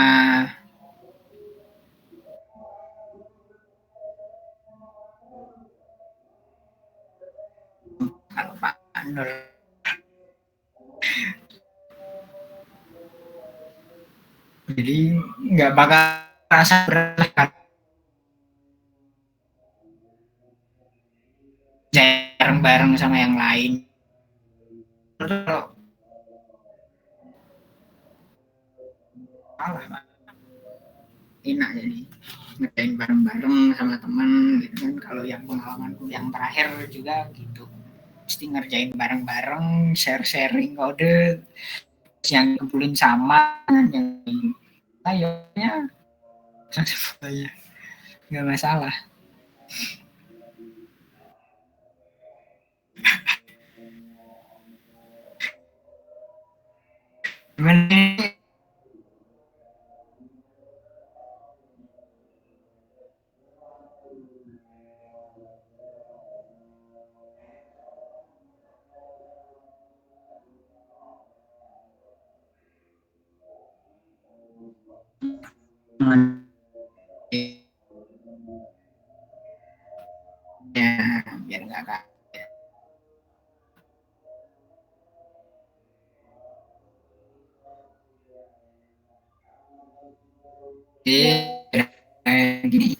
kalau Pak Nur jadi nggak bakal rasa berat bareng-bareng sama yang lain. Malah enak jadi ngerjain bareng-bareng sama teman gitu kan. Kalau yang pengalamanku yang terakhir juga gitu, mesti ngerjain bareng-bareng, sharing kode yang kumpulin sama yang ayonya nggak masalah. Gimana? Ya, biar nggak kaget.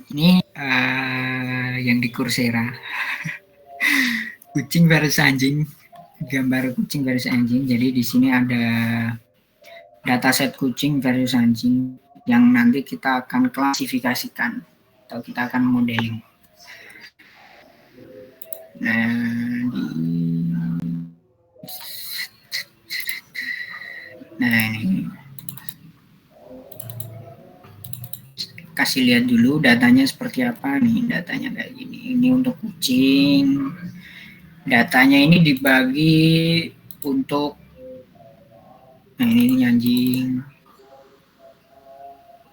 Ini yang di Coursera. Kucing versus anjing, gambar kucing versus anjing. Jadi di sini ada dataset kucing versus anjing yang nanti kita akan klasifikasikan atau kita akan modeling. Nah ini kasih lihat dulu datanya seperti apa nih. Datanya kayak gini. Ini untuk kucing. Datanya ini dibagi untuk, nah ini anjing.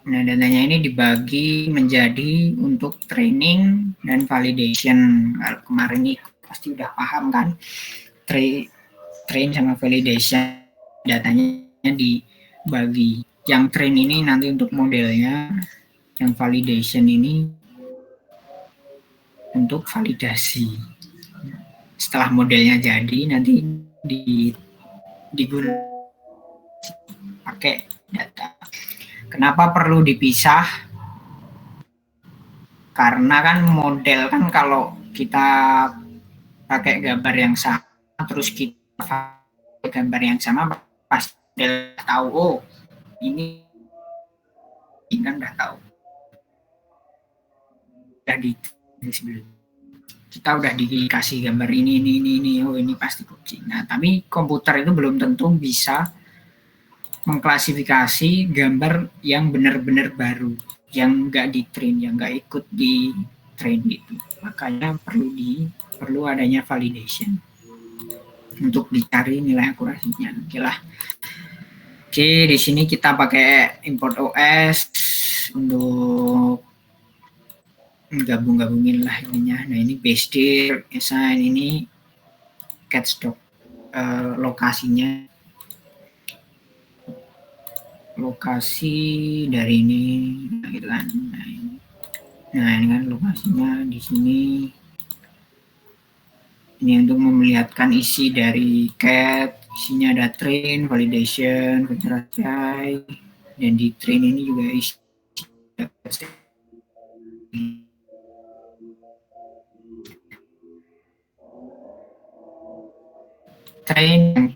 Nah datanya ini dibagi menjadi untuk training dan validation. Kalau kemarin ini pasti udah paham kan, train sama validation datanya dibagi. Yang train ini nanti untuk modelnya, yang validation ini untuk validasi. Setelah modelnya jadi nanti digunakan pakai data. Kenapa perlu dipisah? Karena kan model kan kalau kita pakai gambar yang sama terus kita pakai gambar yang sama pasti tahu, oh ini kan udah tahu. kita udah dikasih gambar ini, oh ini pasti kucing. Nah, tapi komputer itu belum tentu bisa mengklasifikasi gambar yang benar-benar baru, yang nggak di-train, yang nggak ikut di-train gitu. Makanya perlu adanya validation untuk dicari nilai akurasinya. Oke lah. Oke, di sini kita pakai import OS untuk gabungin lah ininya. Nah, ini base assign, ini catstock lokasinya. Lokasi dari ini gitu kan. Nah, ini kan lokasinya di sini. Ini untuk memperlihatkan isi dari cat, isinya ada train, validation, verify, dan di train ini juga isi train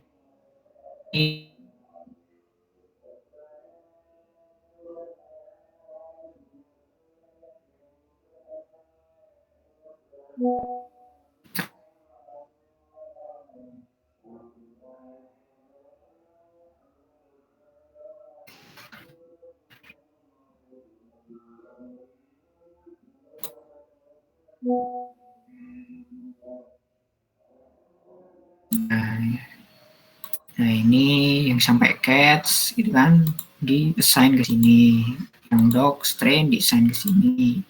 Nah, ini yang sampai cats gitu kan, di assign ke sini. Yang docs, train di assign ke sini.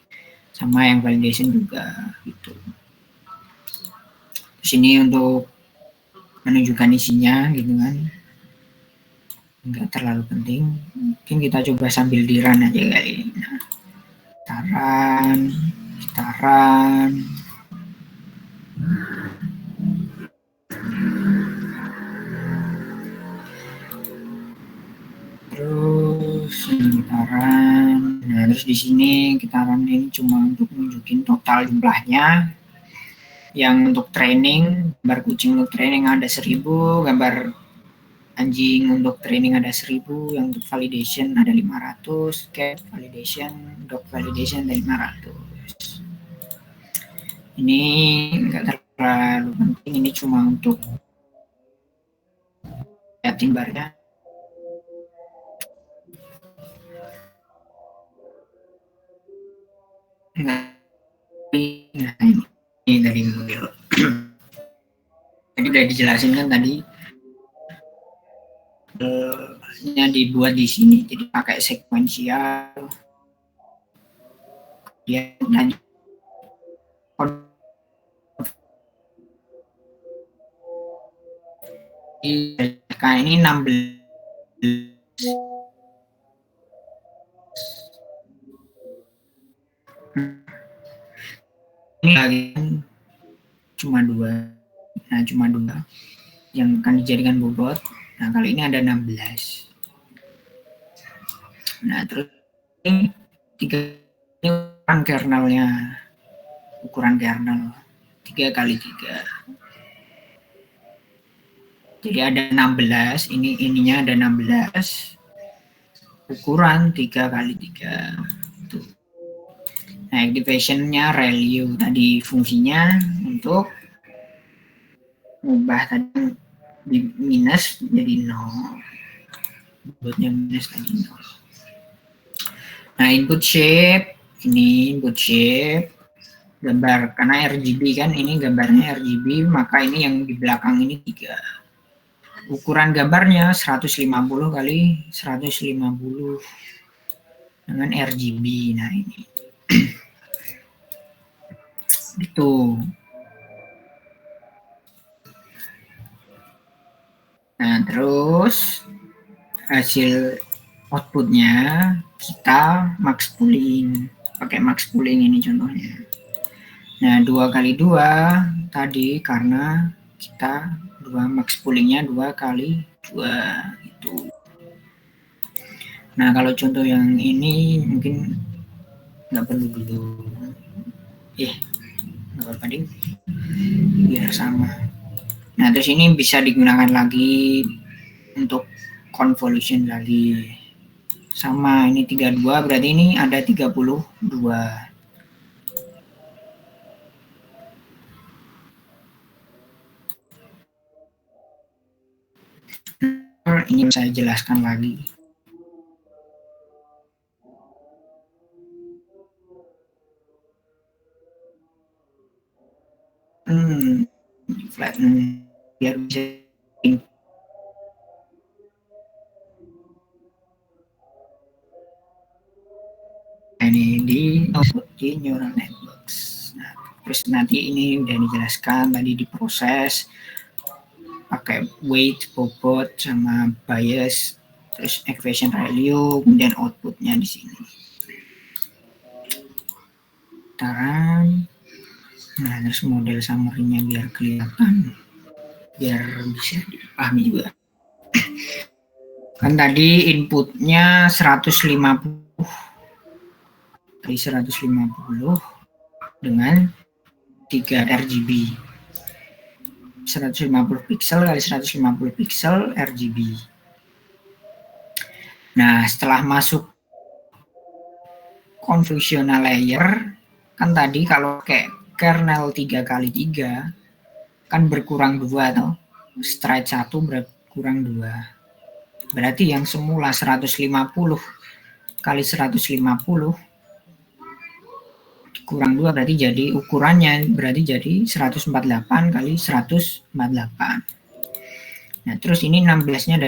Sama yang validation juga gitu. Terus ini untuk menunjukkan isinya gitu kan. Enggak terlalu penting. Mungkin kita coba sambil di run aja kali. Nah, gitaran. Terus gitaran. Nah, terus di sini gitaran ini cuma untuk nunjukin total jumlahnya. Yang untuk training, gambar kucing untuk training ada 1000, gambar anjing untuk training ada 1000, yang untuk validation ada 500, cat validation, dog validation ada 500. Ini enggak terlalu penting, ini cuma untuk lihatin barnya. Nah, ini dari Google. Jadi udah dijelasin kan tadi, nya dibuat di sini, jadi pakai sekuensial. Ya, dan ini 16. Ini lagi cuma 2. Nah, cuma 2 yang akan dijadikan bobot. Nah, kali ini ada 16. Nah, terus ini 3 ini ukuran kernelnya. Ukuran kernel 3 kali 3. Jadi ada 16, ininya ada 16. Ukuran 3 kali 3. Tuh. Nah, activation-nya ReLU tadi fungsinya untuk mengubah tadi di minus jadi 0. Inputnya minus tadi 0. Nah, input shape, ini input shape gambar, karena RGB kan, ini gambarnya RGB, maka ini yang di belakang ini 3. Ukuran gambarnya 150 kali 150 dengan RGB. Nah, ini gitu. Nah, terus hasil outputnya kita max pooling, pakai max pooling ini contohnya. Nah, 2 kali 2 tadi karena kita max poolingnya 2 kali 2 gitu. Nah, kalau contoh yang ini mungkin nggak perlu dulu. Nggak apa-apa ding, biar sama. Nah, terus ini bisa digunakan lagi untuk convolution lagi. Sama, ini 32, berarti ini ada 32. layer, ini saya jelaskan lagi. Flatten biar bisa ini di neural networks. Nah, terus nanti ini udah dijelaskan tadi diproses pakai weight, bobot, sama bias, terus equation value, kemudian outputnya di sini. Taran. Nah, terus model summary-nya biar kelihatan, biar bisa dipahami juga. Kan tadi inputnya 150 kali 150 dengan 3 RGB. 150 pixel kali 150 pixel RGB. Nah, setelah masuk convolutional layer, kan tadi kalau kayak kernel 3x3 kan berkurang 2 toh. Stride 1 berkurang 2. Berarti yang semula 150 kali 150 kurang 2 berarti jadi ukurannya berarti jadi 148 kali 148. Nah, terus ini 16-nya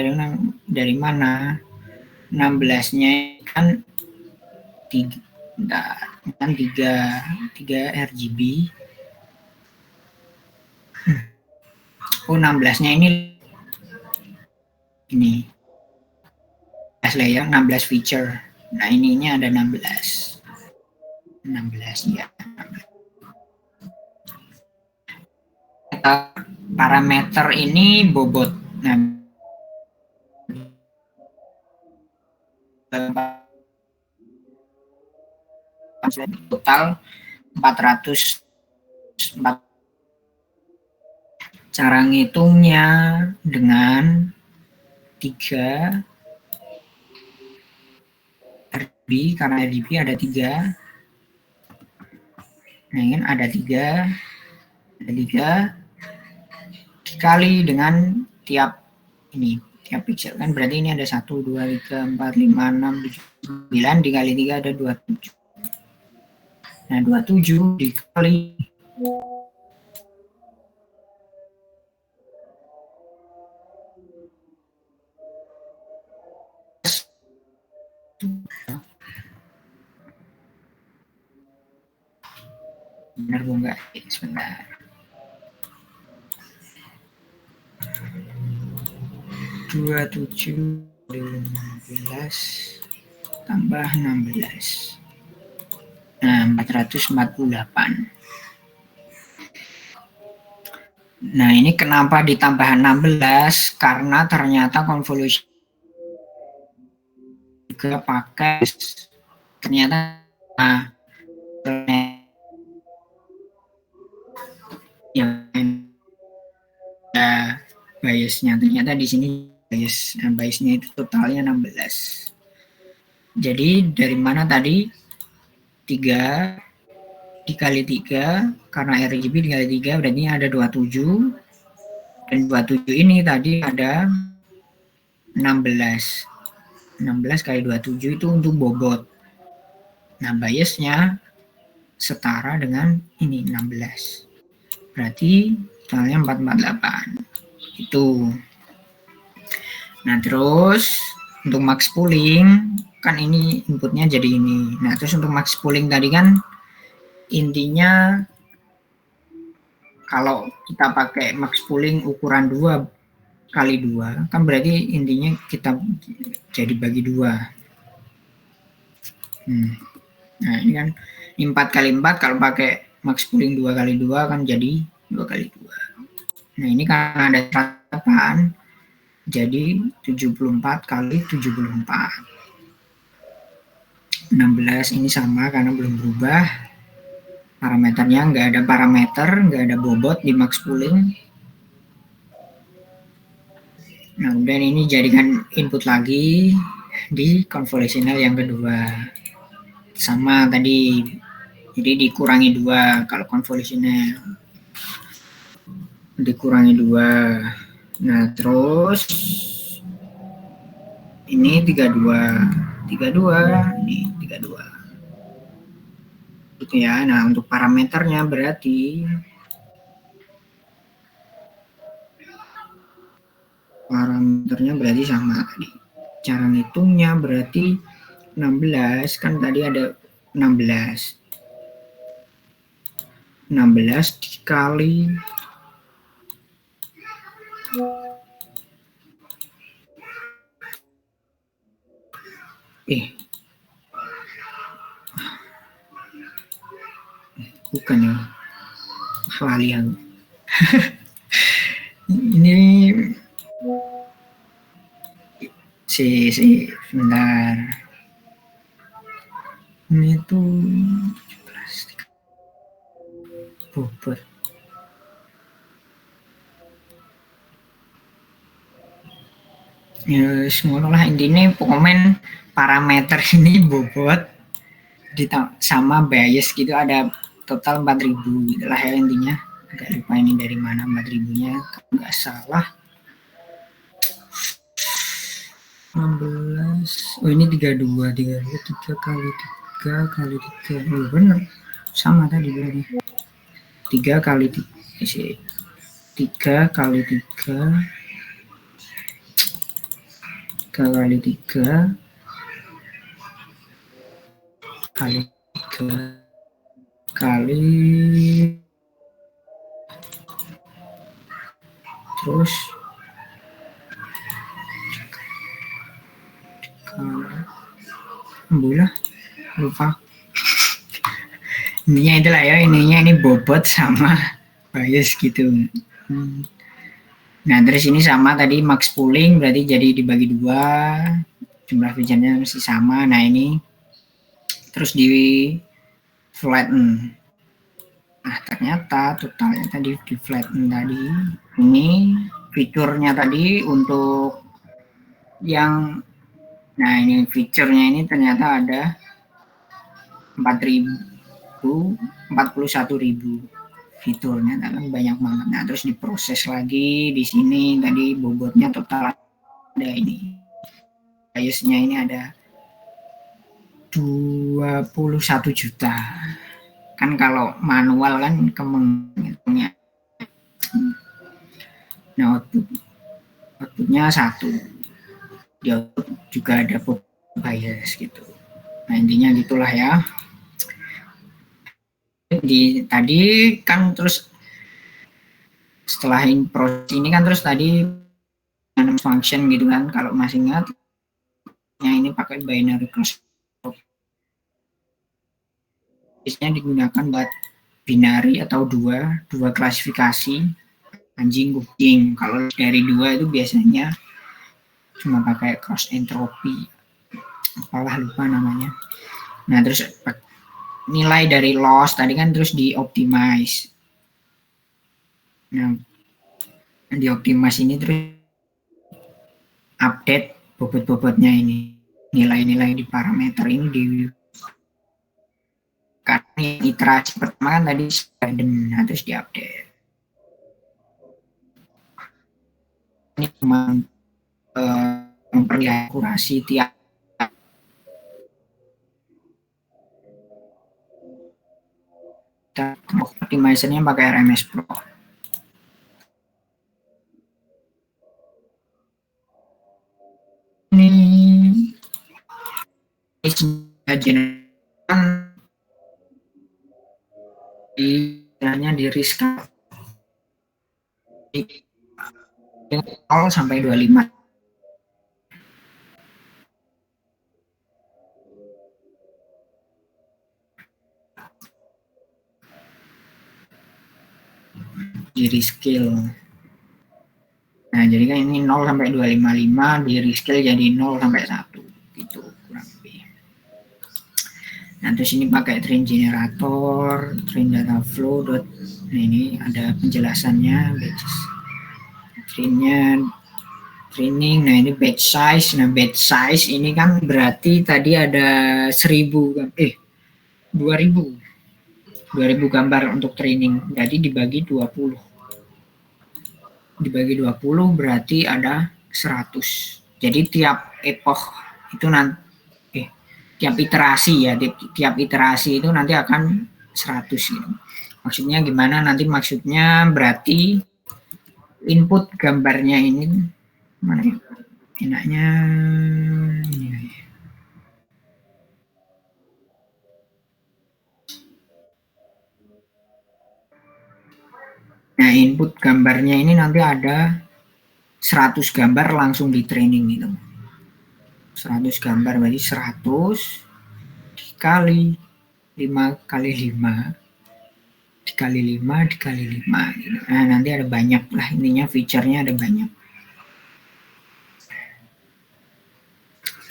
dari mana? 16-nya kan 3 RGB. Oh, 16-nya ini 16 layer, 16 feature. Nah, ininya ada 16 ya. Parameter ini bobot. Nah, total 404. Cara ngitungnya dengan 3 RGB, karena RGB ada 3. Nah, ini ada 3 dikali dengan tiap pixel kan berarti ini ada 1, 2, 3, 4, 5, 6, 7, 9 dikali 3 ada 27. Nah, 27 dikali benar bu enggak? Sebentar. 27 15 tambah 16. Nah, 448. Nah, ini kenapa ditambah 16? Karena ternyata convolution juga pakai ternyata yang biasnya ternyata di sini biasnya itu totalnya 16. Jadi dari mana tadi 3 dikali 3 karena RGB dikali 3 berarti ada 27 dan 27 ini tadi ada 16 kali 27 itu untuk bobot. Nah, biasnya setara dengan ini 16 berarti totalnya 448 itu. Nah, terus untuk max pooling kan ini inputnya jadi ini. Nah, terus untuk max pooling tadi kan intinya kalau kita pakai max pooling ukuran 2 kali 2 kan berarti intinya kita jadi bagi 2. Nah, ini kan 4 kali 4 kalau pakai max pooling 2 kali 2 kan jadi 2 kali 2. Nah, ini kan ada 8 jadi 74 kali 74. 16 ini sama karena belum berubah. Parameternya nggak ada parameter, nggak ada bobot di max pooling. Nah, kemudian ini jadikan input lagi di convolutional yang kedua. Sama tadi, jadi dikurangi 2 kalau convolutional. Dikurangi 2. Nah, terus Ini 32, ini 32. Gitu ya. Nah, untuk parameternya berarti sama tadi. Cara ngitungnya berarti 16, kan tadi ada 16. 16 dikali bukan ya, lali aku. Ini sebentar. Ini tuh 17 bobot. Ya, ngono lah intinya pokoknya parameter ini bobot sama bias gitu, ada total 4.000 gitu lah ya intinya. Agak lupa ini dari mana 4.000-nya, kalau nggak salah 16. Oh ini 32 3 kali 3 oh, bener sama tadi berarti 3 kali 3 kali 3 kali 3 kali 3 kali terus Alhamdulillah lupa. Intinya itulah ya, ini bobot sama bias gitu. Nah terus ini sama tadi max pooling berarti jadi dibagi 2, jumlah visionnya masih sama. Nah ini terus di flatten. Nah ternyata totalnya tadi di flatten tadi, ini fiturnya tadi untuk yang, nah ini fiturnya ini ternyata ada 41.000 fiturnya, kan banyak banget. Nah terus diproses lagi di sini tadi bobotnya total ada ini, biasnya ini ada 21 juta. Kan kalau manual kan kemengitungnya. Nah outputnya 1, di output juga ada bias gitu. Nah intinya gitulah ya. Tadi kan terus setelah proses ini kan terus tadi function gitu kan, kalau masih ingat yang ini pakai binary cross, biasanya digunakan buat binary atau dua klasifikasi anjing kucing. Kalau dari 2 itu biasanya cuma pakai cross entropy, apalah lupa namanya. Nah terus nilai dari loss tadi kan terus di optimize. Nah di optimize ini terus update bobot-bobotnya ini, nilai-nilai di parameter ini di karena iterasi pertama kan tadi random, nah terus diupdate. Ini cuma memperlihatkan akurasi tiap optimizer-nya pakai RMS Pro. Ini di risk 0 sampai 25. Di rescale. Nah, jadi kan ini 0 sampai 255, di rescale jadi 0 sampai 1 gitu kurang lebih. Nah, terus ini pakai train generator, train data flow. Nah, ini ada penjelasannya, batches. Trainnya training. Nah, ini batch size. Nah, batch size ini kan berarti tadi ada 2000 gambar untuk training, jadi dibagi 20. Dibagi 20 berarti ada 100 Jadi tiap epoch itu nanti tiap iterasi ya, tiap iterasi itu nanti akan 100 gitu. Maksudnya gimana? Nanti maksudnya berarti input gambarnya ini mana ya? Enaknya ini. Nah, input gambarnya ini nanti ada 100 gambar langsung di training gitu. 100 gambar berarti 100 dikali 5 kali 5 dikali 5 dikali 5 gitu. Nah, nanti ada banyak lah, intinya feature-nya ada banyak.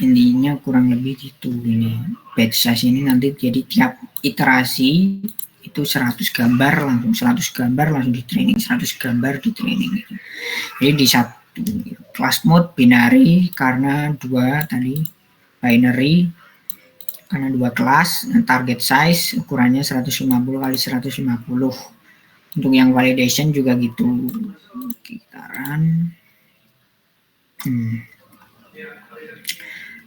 Intinya kurang lebih gitu ini. Batch size ini nanti jadi tiap iterasi itu 100 gambar langsung, 100 gambar langsung di training, 100 gambar di training gitu. Jadi di satu class mode binary karena dua tadi binary karena dua kelas, target size ukurannya 150 kali 150. Untuk yang validation juga gitu, sekitaran.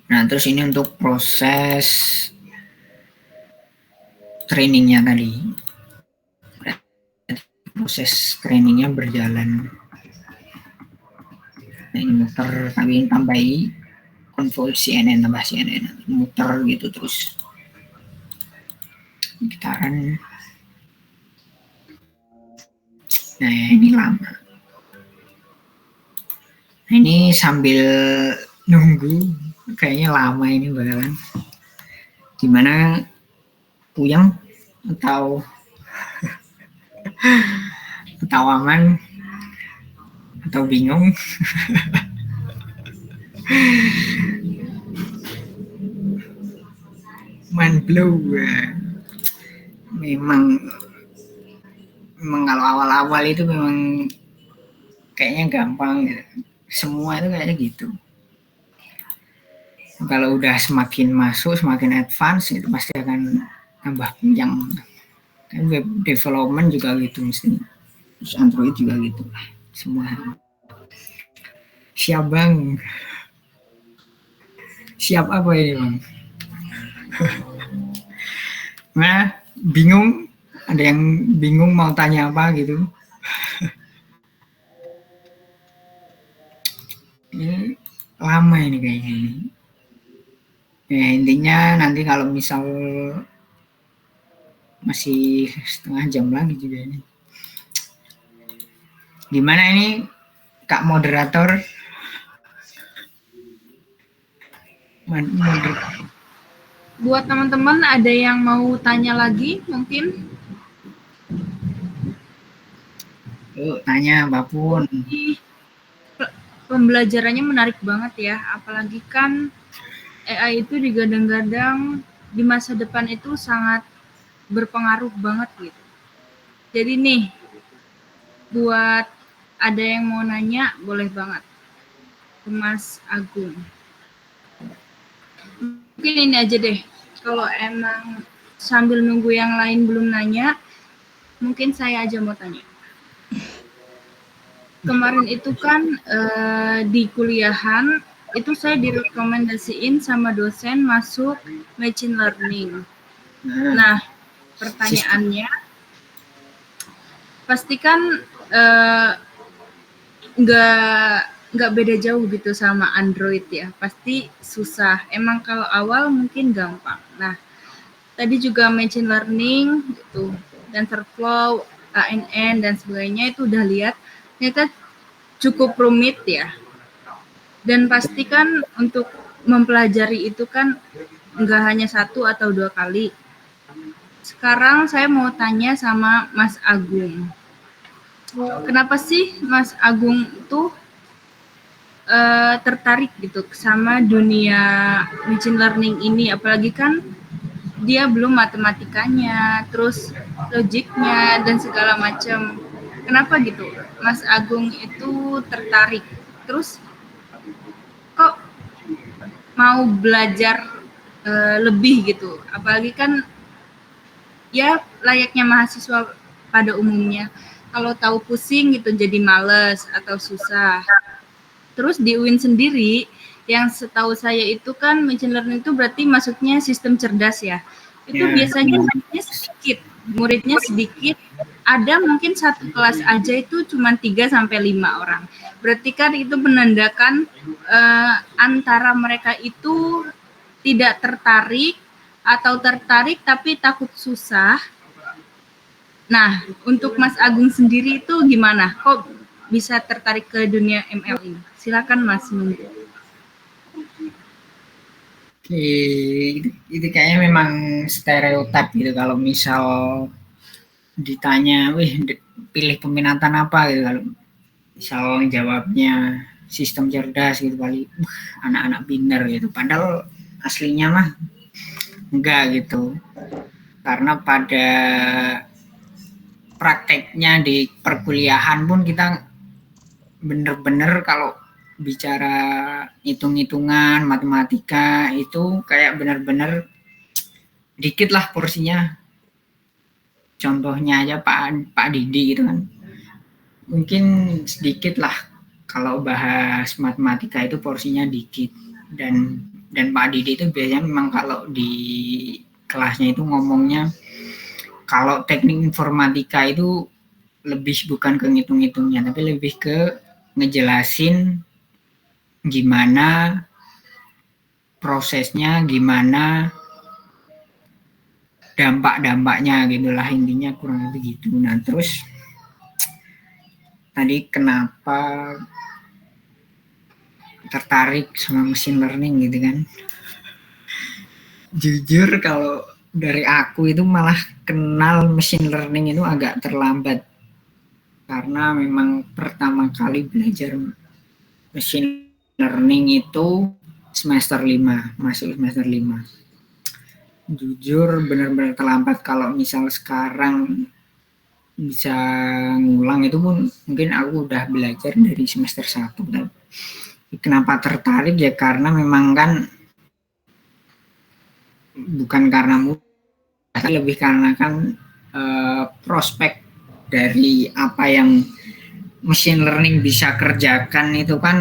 Nah, terus ini untuk proses trainingnya tadi. Proses trainingnya berjalan. Nah, ini muter, tapi tambahi control CNN, tambah CNN, muter gitu terus. Sekitaran. Nah, ini lama. Nah, ini sambil nunggu, kayaknya lama ini bakalan. Gimana, puyeng atau aman atau bingung? Mind blow. Memang kalau awal-awal itu memang kayaknya gampang gitu. Semua itu kayaknya gitu. Kalau udah semakin masuk, semakin advance itu pasti akan tambah panjang. Kan web development juga gitu mesti. Terus Android juga gitu lah. Semua. Siap bang. Siap apa ini bang? Nah, bingung? Ada yang bingung mau tanya apa gitu? Ini lama ini kayaknya ini. Ya, intinya nanti kalau misal masih setengah jam lagi juga ini. Gimana ini Kak moderator? Buat teman-teman ada yang mau tanya lagi mungkin? Yuk tanya apapun. Pembelajarannya menarik banget ya, apalagi kan AI itu digadang-gadang di masa depan itu sangat berpengaruh banget gitu. Jadi nih, buat ada yang mau nanya, boleh banget ke Mas Agung. Mungkin ini aja deh, kalau emang sambil nunggu yang lain belum nanya, mungkin saya aja mau tanya. Kemarin itu kan di kuliahan, itu saya direkomendasiin sama dosen masuk machine learning. Nah, pertanyaannya, pastikan nggak beda jauh gitu sama Android ya, pasti susah. Emang kalau awal mungkin gampang. Nah, tadi juga machine learning gitu, TensorFlow, ANN dan sebagainya itu udah lihat, ternyata cukup rumit ya. Dan pastikan untuk mempelajari itu kan nggak hanya 1 atau 2 kali. Sekarang saya mau tanya sama Mas Agung. Kenapa sih Mas Agung tuh tertarik gitu sama dunia machine learning ini? Apalagi kan dia belum matematikanya, terus logiknya dan segala macam. Kenapa gitu Mas Agung itu tertarik? Terus kok mau belajar lebih gitu, apalagi kan ya layaknya mahasiswa pada umumnya, kalau tahu pusing gitu jadi males atau susah. Terus di UIN sendiri Yang setahu saya itu kan machine learning itu berarti maksudnya sistem cerdas ya. Itu biasanya muridnya sedikit, ada mungkin satu kelas aja itu cuma 3 sampai 5 orang. Berarti kan itu menandakan antara mereka itu tidak tertarik atau tertarik tapi takut susah. Nah, untuk Mas Agung sendiri itu gimana? Kok bisa tertarik ke dunia ML ini? Silakan Mas. Itu kayaknya memang stereotip gitu, kalau misal ditanya, pilih peminatan apa gitu, kalau misal jawabnya sistem cerdas gitu kali, anak-anak pinter gitu, padahal aslinya mah enggak gitu. Karena pada prakteknya di perkuliahan pun kita bener-bener kalau bicara hitung-hitungan, matematika itu kayak benar-benar dikit lah porsinya. Contohnya aja Pak Didi gitu kan, mungkin sedikit lah kalau bahas matematika itu porsinya dikit. Dan Pak Didi itu biasanya memang kalau di kelasnya itu ngomongnya kalau teknik informatika itu lebih bukan ke ngitung-ngitungnya, tapi lebih ke ngejelasin gimana prosesnya, gimana dampak-dampaknya gitulah, intinya kurang lebih gitu. Nah terus tadi kenapa tertarik sama machine learning gitu kan, jujur kalau dari aku itu malah kenal machine learning itu agak terlambat, karena memang pertama kali belajar machine learning itu semester 5, masuk semester 5. Jujur benar-benar terlambat. Kalau misal sekarang bisa ngulang itu pun mungkin aku udah belajar dari semester 1. Kenapa tertarik ya, karena memang kan bukan karena mudah, lebih karena kan prospek dari apa yang machine learning bisa kerjakan itu kan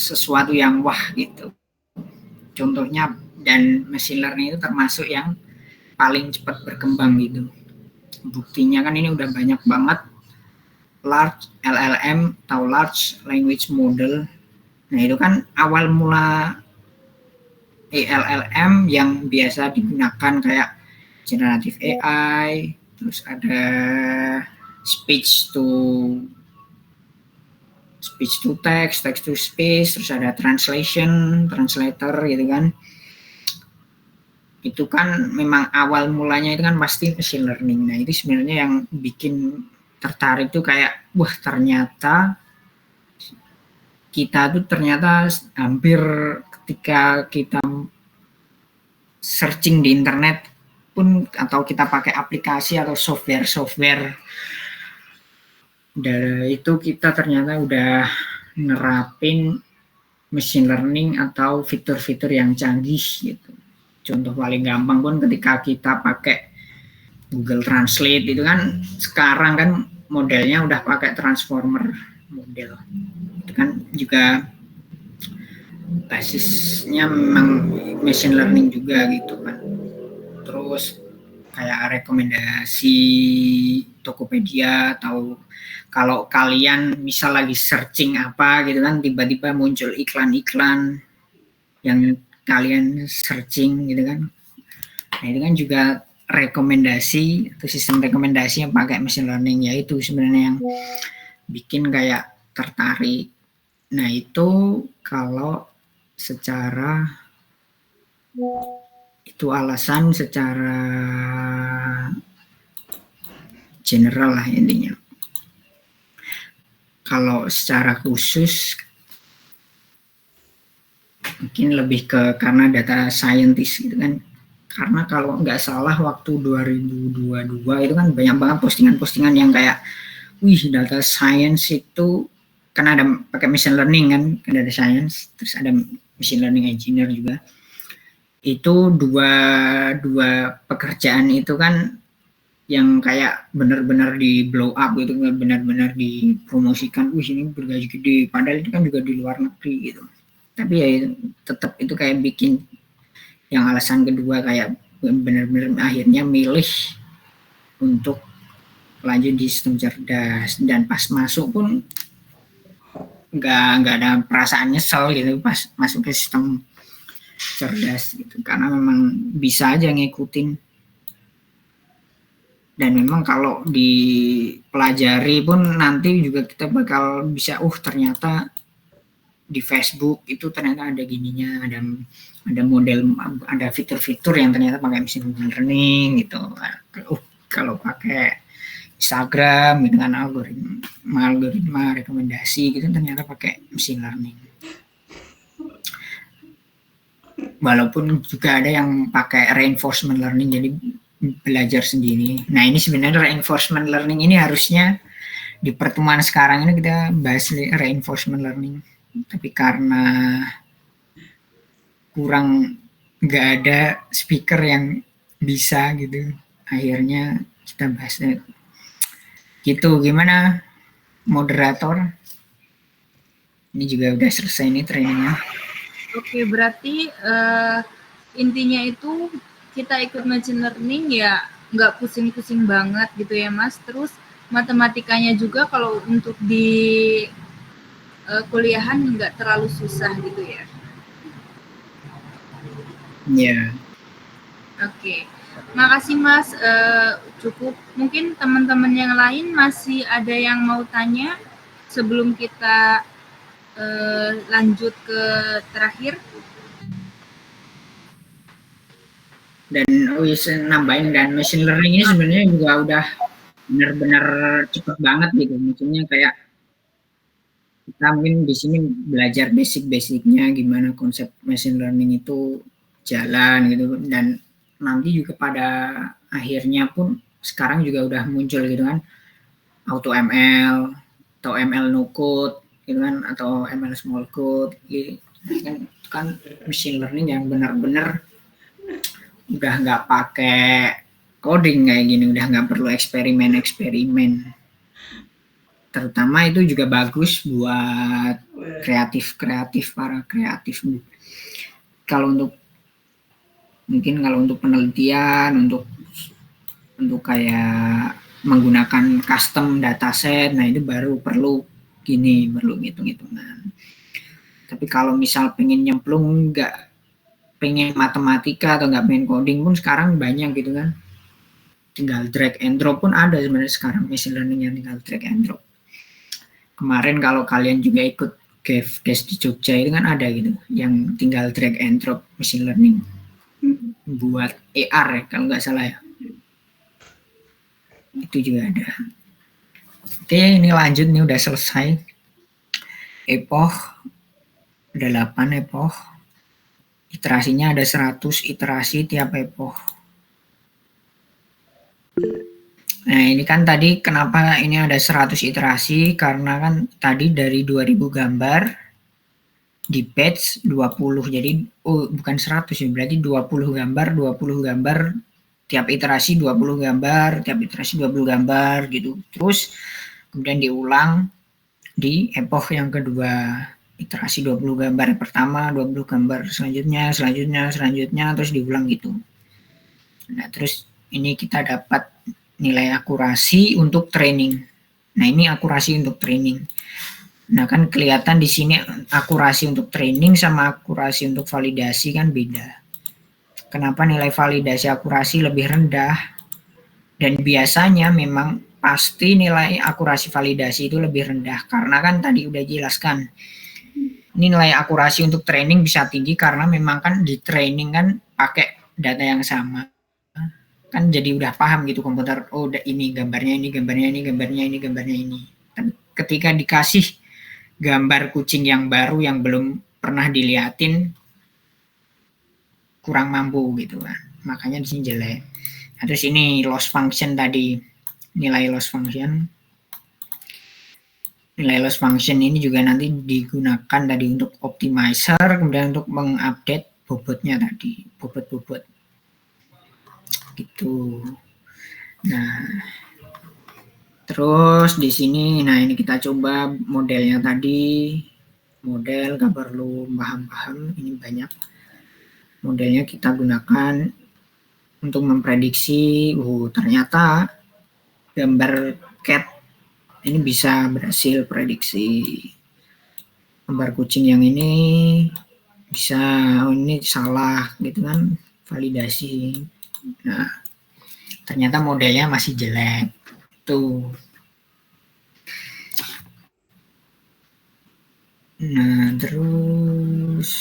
sesuatu yang wah gitu. Contohnya, dan machine learning itu termasuk yang paling cepat berkembang gitu. Buktinya kan ini udah banyak banget large LLM atau large language model. Nah itu kan awal mula LLM yang biasa digunakan kayak generative AI, terus ada speech to text, text to speech, terus ada translator gitu kan. Itu kan memang awal mulanya itu kan pasti machine learning. Nah itu sebenarnya yang bikin tertarik tuh kayak, wah ternyata kita tuh ternyata hampir ketika kita searching di internet pun, atau kita pakai aplikasi atau software dari itu, kita ternyata udah nerapin machine learning atau fitur-fitur yang canggih gitu. Contoh paling gampang pun ketika kita pakai Google Translate itu kan sekarang kan modelnya udah pakai transformer model. Itu kan juga basisnya memang machine learning juga gitu kan. Terus kayak rekomendasi Tokopedia, atau kalau kalian misal lagi searching apa gitu kan, tiba-tiba muncul iklan-iklan yang kalian searching gitu kan. Nah itu kan juga rekomendasi atau sistem rekomendasi yang pakai machine learning, yaitu sebenarnya yang bikin kayak tertarik. Nah itu kalau secara itu alasan secara general lah intinya. Kalau secara khusus mungkin lebih ke karena data scientist gitu kan. Karena kalau nggak salah waktu 2022 itu kan banyak banget postingan-postingan yang kayak, wih data science itu kan ada pakai machine learning kan, data science, terus ada machine learning engineer juga. Itu dua pekerjaan itu kan yang kayak benar-benar di blow up gitu, benar-benar dipromosikan, wih ini bergaji gede, padahal itu kan juga di luar negeri gitu. Tapi ya tetap itu kayak bikin yang alasan kedua kayak benar-benar akhirnya milih untuk lanjut di sistem cerdas, dan pas masuk pun nggak ada perasaan nyesel gitu pas masuk ke sistem cerdas gitu, karena memang bisa aja ngikutin. Dan memang kalau dipelajari pun nanti juga kita bakal bisa, ternyata di Facebook itu ternyata ada gininya, ada model, ada fitur-fitur yang ternyata pakai machine learning gitu. Kalau pakai Instagram gitu kan, algoritma rekomendasi gitu ternyata pakai machine learning. Walaupun juga ada yang pakai reinforcement learning, jadi belajar sendiri. Nah, ini sebenarnya reinforcement learning ini harusnya di pertemuan sekarang ini kita bahas reinforcement learning, tapi karena kurang, nggak ada speaker yang bisa gitu, akhirnya kita bahasnya gitu. Gimana moderator? Ini juga udah selesai nih trainingnya. Oke, berarti intinya itu kita ikut machine learning ya nggak pusing-pusing banget gitu ya Mas. Terus matematikanya juga kalau untuk di kuliahan nggak terlalu susah gitu ya. Iya. Oke, makasih Mas. Cukup. Mungkin teman-teman yang lain masih ada yang mau tanya sebelum kita lanjut ke terakhir. Dan nambahin, dan machine learning ini sebenarnya juga udah benar-benar cepet banget gitu. Maksudnya kayak kita mungkin di sini belajar basic-basicnya gimana konsep machine learning itu jalan gitu, dan nanti juga pada akhirnya pun sekarang juga udah muncul gitu kan, auto ML atau ML no code gitu kan, atau ML small code gitu kan, machine learning yang benar-benar udah nggak pakai coding kayak gini, udah nggak perlu eksperimen. Terutama itu juga bagus buat kreatif para kreatif. Kalau untuk penelitian, untuk kayak menggunakan custom dataset, nah itu baru perlu hitung-hitungan. Tapi kalau misal pengen nyemplung, nggak pengen matematika atau nggak pengen coding pun sekarang banyak gitu kan, tinggal drag and drop pun ada sebenarnya sekarang machine learning yang tinggal drag and drop. Kemarin kalau kalian juga ikut GFDES di Jogja itu kan ada gitu yang tinggal drag and drop machine learning buat AR ya kalau nggak salah ya, itu juga ada. Oke, ini lanjut nih, udah selesai epoch, udah 8 epoch. Iterasinya ada 100 iterasi tiap epoch. Nah, ini kan tadi kenapa ini ada 100 iterasi, karena kan tadi dari 2000 gambar di batch 20. Jadi bukan 100 ya, berarti 20 gambar tiap iterasi 20 gambar, tiap iterasi 20 gambar gitu. Terus kemudian diulang di epoch yang kedua. Iterasi 20 gambar pertama, 20 gambar selanjutnya, terus diulang gitu. Nah, terus ini kita dapat nilai akurasi untuk training. Nah, ini akurasi untuk training. Nah, kan kelihatan di sini akurasi untuk training sama akurasi untuk validasi kan beda. Kenapa nilai validasi akurasi lebih rendah? Dan biasanya memang pasti nilai akurasi validasi itu lebih rendah, karena kan tadi udah jelaskan. Nilai akurasi untuk training bisa tinggi karena memang kan di training kan pakai data yang sama. Kan jadi udah paham gitu komputer, ini gambarnya ini. Tapi ketika dikasih gambar kucing yang baru yang belum pernah diliatin, kurang mampu gitu kan. Makanya di sini jelek. Nah, terus ini loss function tadi, nilai loss function. Nilai loss function ini juga nanti digunakan tadi untuk optimizer, kemudian untuk mengupdate bobotnya tadi, bobot gitu. Nah, terus di sini, nah ini kita coba modelnya tadi, model, nggak perlu paham-paham, ini banyak modelnya kita gunakan untuk memprediksi, ternyata gambar cat ini bisa berhasil prediksi. Gambar kucing yang ini bisa, ini salah gitu kan, validasi. Nah, ternyata modelnya masih jelek. Tuh. Nah, terus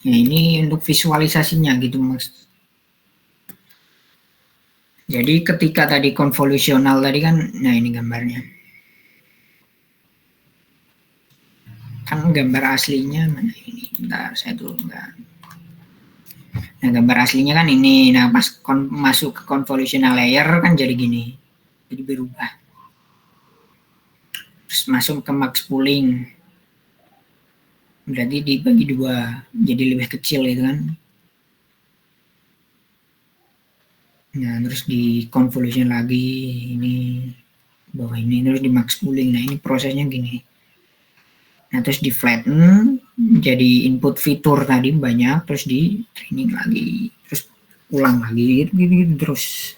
ya ini untuk visualisasinya gitu Mas. Jadi ketika tadi konvolusional tadi kan, nah ini gambarnya. Kan gambar aslinya mana ini? Bentar, saya turunkan. Nah, gambar aslinya kan ini. Nah, pas masuk ke convolutional layer kan jadi gini. Jadi berubah. Terus masuk ke max pooling. Berarti dibagi dua, jadi lebih kecil gitu kan. Nah, terus di convolution lagi, ini bawah ini, terus di max pooling. Nah, ini prosesnya gini. Nah, terus di flatten, jadi input fitur tadi banyak, terus di training lagi, terus ulang lagi, gitu terus.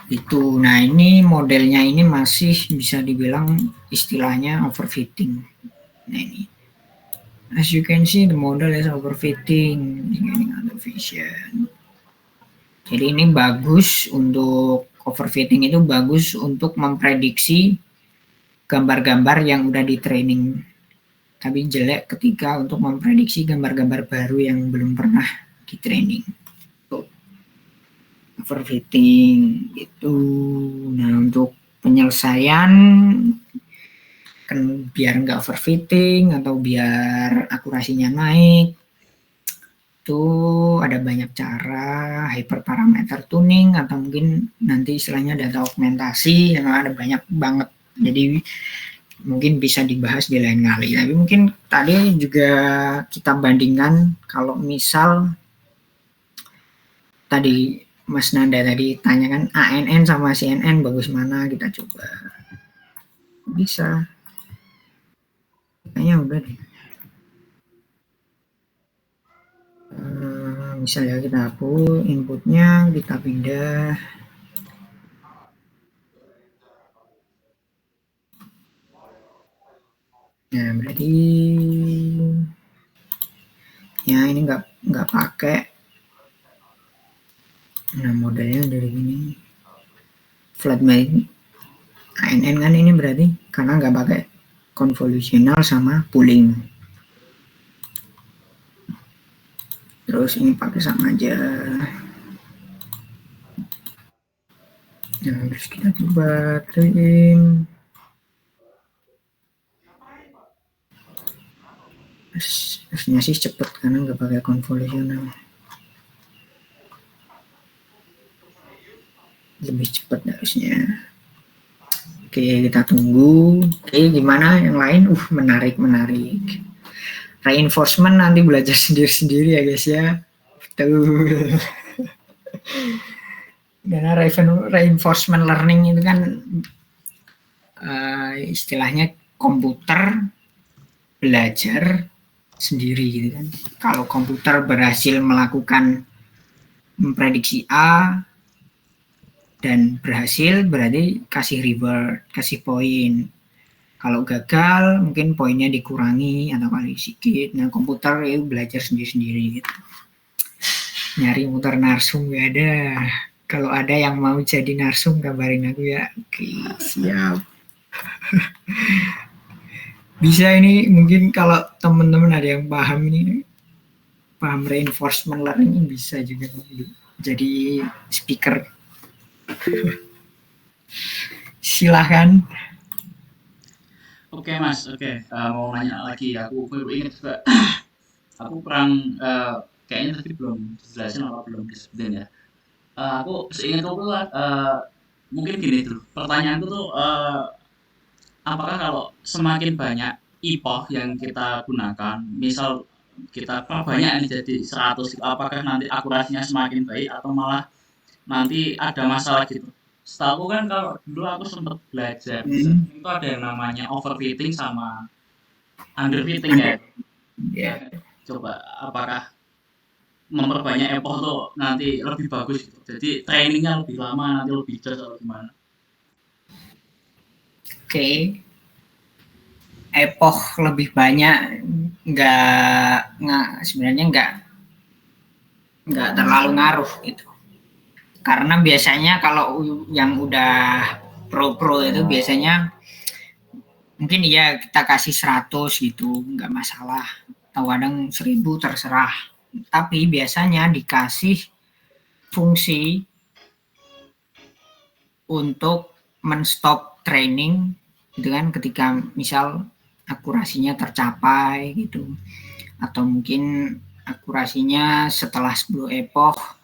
Itu, nah ini modelnya ini masih bisa dibilang istilahnya overfitting. Nah ini, as you can see the model is overfitting, vision. Jadi ini bagus untuk overfitting, itu bagus untuk memprediksi gambar-gambar yang udah di training, tapi jelek ketika untuk memprediksi gambar-gambar baru yang belum pernah di training. Overfitting itu. Nah, untuk penyelesaian kan biar nggak overfitting atau biar akurasinya naik, itu ada banyak cara, hyperparameter tuning atau mungkin nanti istilahnya data augmentasi, yang ada banyak banget. Jadi mungkin bisa dibahas di lain kali. Tapi mungkin tadi juga kita bandingkan, kalau misal tadi Mas Nanda tadi tanyakan ANN sama CNN bagus mana, kita coba. Bisa. Kayaknya udah deh. Misalnya kita hapus inputnya, kita pindah. Nah, berarti ya ini nggak pakai. Nah, modelnya dari gini, flat mapping ANN kan ini berarti karena nggak pakai convolutional sama pooling. Terus ini pakai sama aja. Nah, terus kita coba train. Harusnya sih cepet karena nggak pakai convolutional. Lebih cepat harusnya. Oke, kita tunggu. Oke, gimana yang lain? Menarik. Reinforcement nanti belajar sendiri-sendiri ya guys ya. Betul. Karena reinforcement learning itu kan istilahnya komputer belajar sendiri gitu kan. Kalau komputer berhasil melakukan memprediksi A dan berhasil, berarti kasih reward, kasih poin. Kalau gagal, mungkin poinnya dikurangi atau kali sedikit. Nah, komputer itu belajar sendiri-sendiri gitu. Nyari muter narsum gak ada. Kalau ada yang mau jadi narsum, kabarin aku ya. Oke, siap. Bisa ini, mungkin kalau teman-teman ada yang paham ini, paham reinforcement learning, bisa juga jadi speaker. Silahkan. Oke Mas, mau nanya lagi, aku baru ingat juga. Aku kurang kayaknya tadi belum dijelasin atau belum disebutin ya. Aku seingat aku mungkin gini tuh, pertanyaanku tuh apakah kalau semakin banyak IPOH yang kita gunakan, misal kita perbanyak ini jadi 100, apakah nanti akurasinya semakin baik atau malah nanti ada masalah gitu setahu kan kalau dulu aku sempat belajar itu ada yang namanya overfitting sama underfitting ya. Ya. Coba apakah memperbanyak epoch tuh nanti lebih bagus gitu. Jadi trainingnya lebih lama, nanti lebih jos atau gimana? Oke. Epoch lebih banyak sebenarnya nggak terlalu ngaruh gitu. Karena biasanya kalau yang udah pro itu biasanya mungkin iya kita kasih 100 gitu, nggak masalah. Atau kadang 1000 terserah. Tapi biasanya dikasih fungsi untuk men-stop training gitu kan, ketika misal akurasinya tercapai gitu, atau mungkin akurasinya setelah 10 epoch,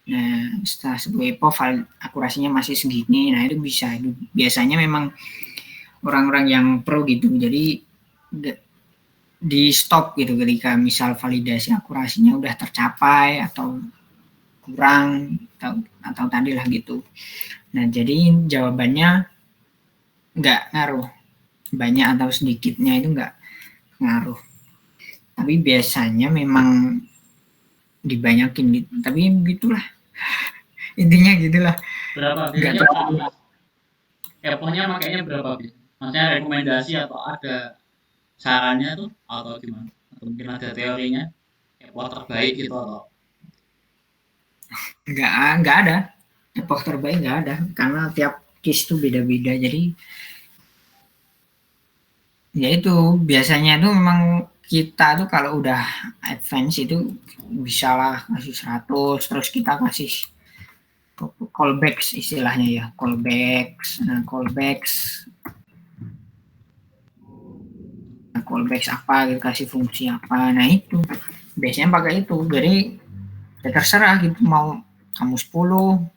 nah setelah 10 epoch akurasinya masih segini, nah itu bisa, itu biasanya memang orang-orang yang pro gitu, jadi di stop gitu ketika misal validasi akurasinya udah tercapai atau kurang atau tadi lah gitu. Nah jadi jawabannya nggak ngaruh, banyak atau sedikitnya itu nggak ngaruh, tapi biasanya memang dibanyakin gitu, tapi gitulah intinya gitulah. Berapa biasanya epochnya makanya berapa biasanya? Maksudnya rekomendasi atau ada sarannya tuh atau gimana? Atau mungkin ada teorinya epoch terbaik gitu atau? Nggak ada epoch terbaik, nggak ada, karena tiap case tuh beda-beda. Jadi ya itu biasanya tuh memang kita tuh kalau udah advance itu bisa lah kasih 100, terus kita kasih callbacks istilahnya ya, callbacks apa gitu, kasih fungsi apa, nah itu biasanya pakai itu. Jadi ya terserah gitu, mau kamu 10,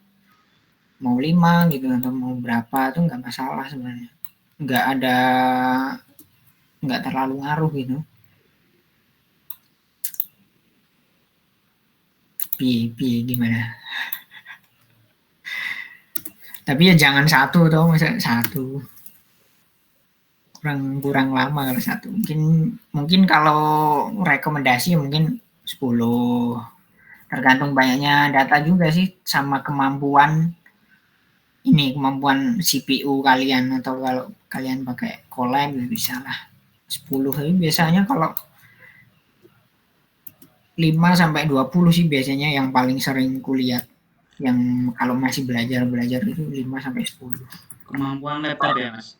mau 5 gitu, atau mau berapa tuh nggak masalah sebenarnya, nggak terlalu ngaruh gitu. Gimana? Tapi ya jangan 1 tau, masa 1 kurang lama kalau 1. Mungkin kalau rekomendasi mungkin 10. Tergantung banyaknya data juga sih, sama kemampuan CPU kalian, atau kalau kalian pakai Colab bisa lah 10. Tapi biasanya kalau 5-20 sih biasanya yang paling sering kulihat, yang kalau masih belajar itu 5-10. Kemampuan laptop ya Mas?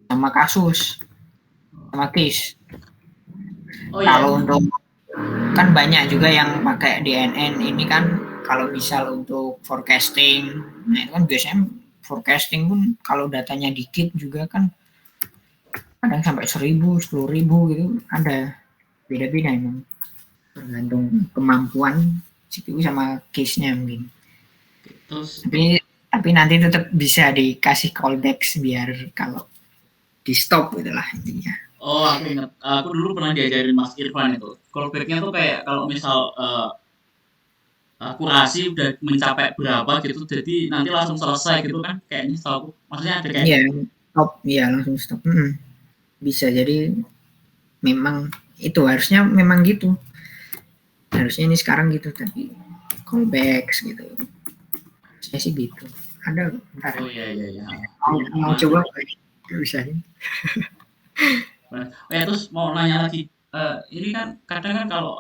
Sama kasus, sama case. Oh, iya. Kalau untuk kan banyak juga yang pakai DNN ini kan, kalau misal untuk forecasting, nah itu kan biasanya forecasting pun kalau datanya dikit juga kan kadang sampai 1000, 10.000 gitu, ada beda-beda emang, tergantung kemampuan CPU sama case-nya mungkin. Terus tapi nanti tetap bisa dikasih callbacks biar kalau di stop gitu lah intinya. Oh, aku ingat. Aku dulu pernah diajarin Mas Irfan itu. Callback-nya tuh kayak kalau misal akurasi udah mencapai berapa gitu, jadi nanti langsung selesai gitu kan? Kayaknya setahu maksudnya ada kayak. Iya, stop, iya langsung stop. Bisa, jadi memang itu harusnya memang gitu. Harusnya ini sekarang gitu, tapi callbacks gitu. Saya sih gitu. Ada. Bentar. Oh iya. Mau coba bisa. Terus mau nanya lagi, ini kan kadang kan kalau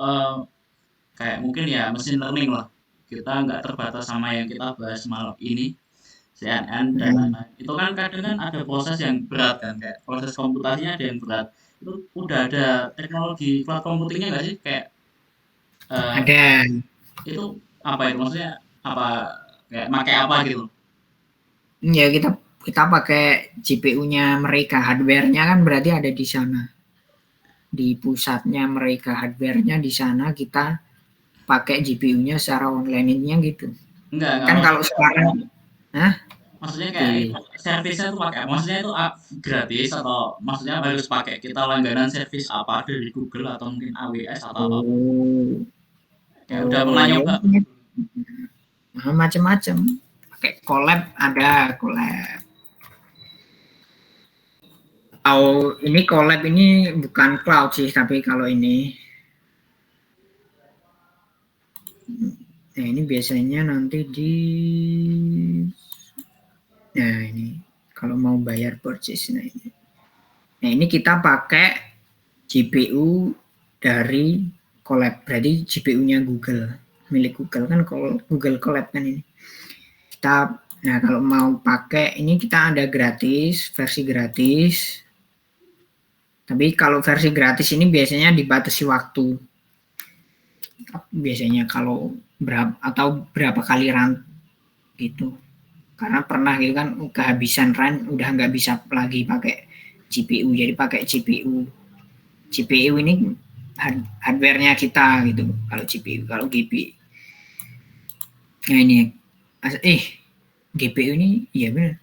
kayak mungkin ya machine learning lah, kita nggak terbatas sama yang kita bahas malam ini, CNN dan lain-lain. Itu kan kadang kan ada proses yang berat kan, kayak proses komputasinya ada yang berat. Itu udah ada teknologi cloud computingnya nggak sih, kayak ada. Itu apa itu maksudnya, apa kayak pakai apa gitu? Ya kita pakai GPU-nya mereka, hardware-nya kan berarti ada di sana, di pusatnya mereka, hardware-nya di sana, kita pakai GPU-nya secara online ininya gitu. Enggak Kan kalau sekarang, maksudnya kayak servisnya tuh pakai, maksudnya itu gratis atau maksudnya harus pakai kita langganan servis apa dari Google atau mungkin AWS atau apa? Kayak udah pernah nyoba? Macam-macam. pakai Colab, ada Colab. Oh, ini Colab ini bukan cloud sih, tapi kalau ini, nah ini biasanya nanti nah ini kalau mau bayar purchase, nah ini kita pakai GPU dari Colab, berarti GPU-nya Google, milik Google kan, Google Colab kan ini. Nah kalau mau pakai ini kita ada gratis, versi gratis. Tapi kalau versi gratis ini biasanya dibatasi waktu. Biasanya kalau berapa kali run gitu. Karena pernah gitu kan kehabisan run, udah nggak bisa lagi pakai GPU, jadi pakai GPU. GPU ini hardware-nya kita gitu. Kalau GPU, kalau GPU. Nah ini GPU ini iya benar.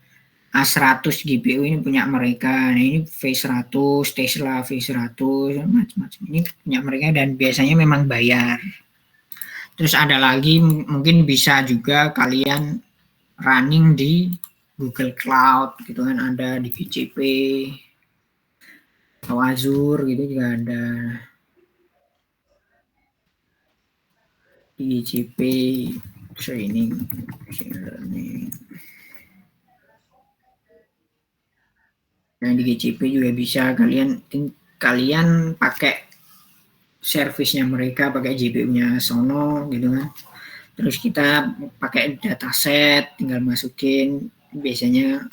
A100 GPU ini punya mereka. Nah ini V100, Tesla V100, macam-macam. Ini punya mereka dan biasanya memang bayar. Terus ada lagi mungkin bisa juga kalian running di Google Cloud gitu kan, ada di GCP atau Azure gitu juga ada. Di GCP training. Nah di GCP juga bisa kalian pakai servisnya mereka, pakai GPU-nya sono gitu kan. Terus kita pakai dataset, tinggal masukin, biasanya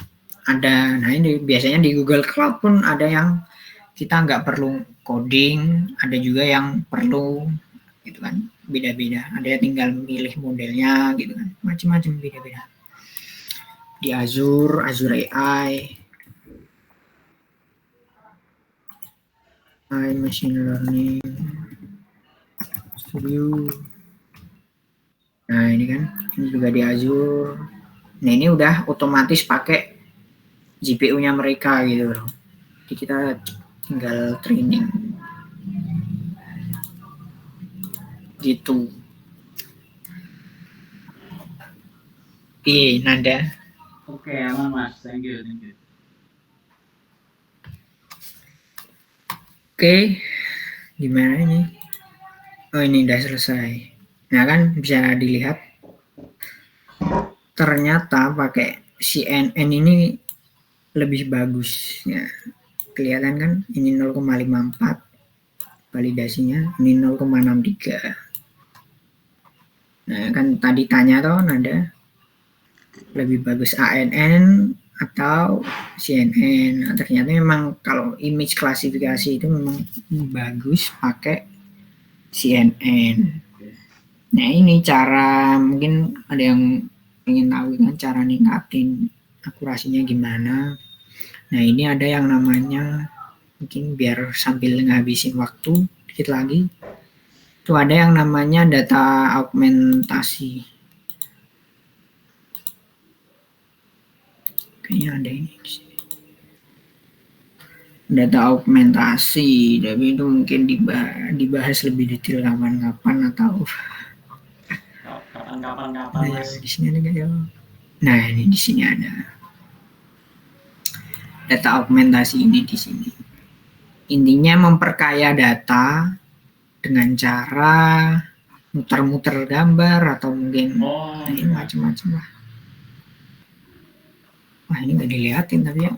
ada. Nah ini biasanya di Google Cloud pun ada yang kita nggak perlu coding, ada juga yang perlu gitu kan, beda-beda. Ada yang tinggal milih modelnya gitu kan, macam-macam beda-beda. Di Azure AI, machine learning studio. Nah ini kan, ini juga di Azure. Nah ini udah otomatis pakai GPU-nya mereka gitu loh. Jadi kita tinggal training gitu. Oke, Nanda. Oke, aman Mas. Thank you. Oke, gimana ini? Oh ini udah selesai. Nah kan bisa dilihat ternyata pakai CNN ini lebih bagus ya. Kelihatan kan ini 0,54 validasinya, ini 0,63. Nah kan tadi tanya toh ada lebih bagus ANN atau CNN. Nah, ternyata memang kalau image klasifikasi itu memang bagus pakai CNN. Nah ini cara, mungkin ada yang ingin tahu kan cara ningkatin akurasinya gimana. Nah ini ada yang namanya, mungkin biar sambil ngabisin waktu dikit lagi, itu ada yang namanya data augmentasi. Kayaknya ada ini di sini. Data augmentasi, tapi itu mungkin dibahas lebih detail kapan-kapan atau kapan-kapan Mas. Di sini ada ya. Nah ini di sini ada data augmentasi ini di sini. Intinya memperkaya data dengan cara muter-muter gambar atau mungkin ini macam-macam lah. Wah ini nggak dilihatin tapi ya.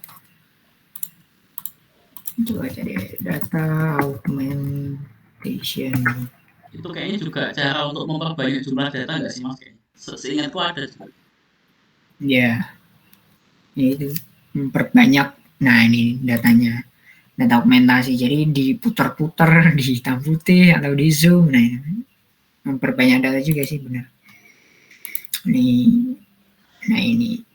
Coba cari data augmentation. Itu kayaknya juga cara untuk memperbanyak jumlah data nggak sih Mas? Seingatku ada juga. Ya, itu memperbanyak. Nah ini datanya, data augmentasi. Jadi diputar-putar, di hitam putih atau di zoom. Nah ini memperbanyak data juga sih benar. Nah ini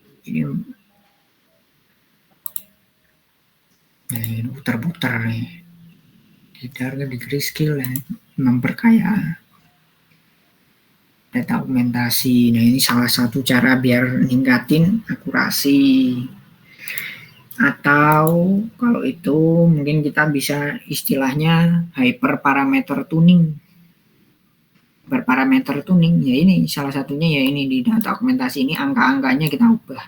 putar-putar nih. Di grayscale ya, memperkaya data augmentasi. Nah ini salah satu cara biar ningkatin akurasi. Atau kalau itu mungkin kita bisa istilahnya hyperparameter tuning. berparameter tuning, ya ini salah satunya ya ini di data augmentasi ini angka-angkanya kita ubah,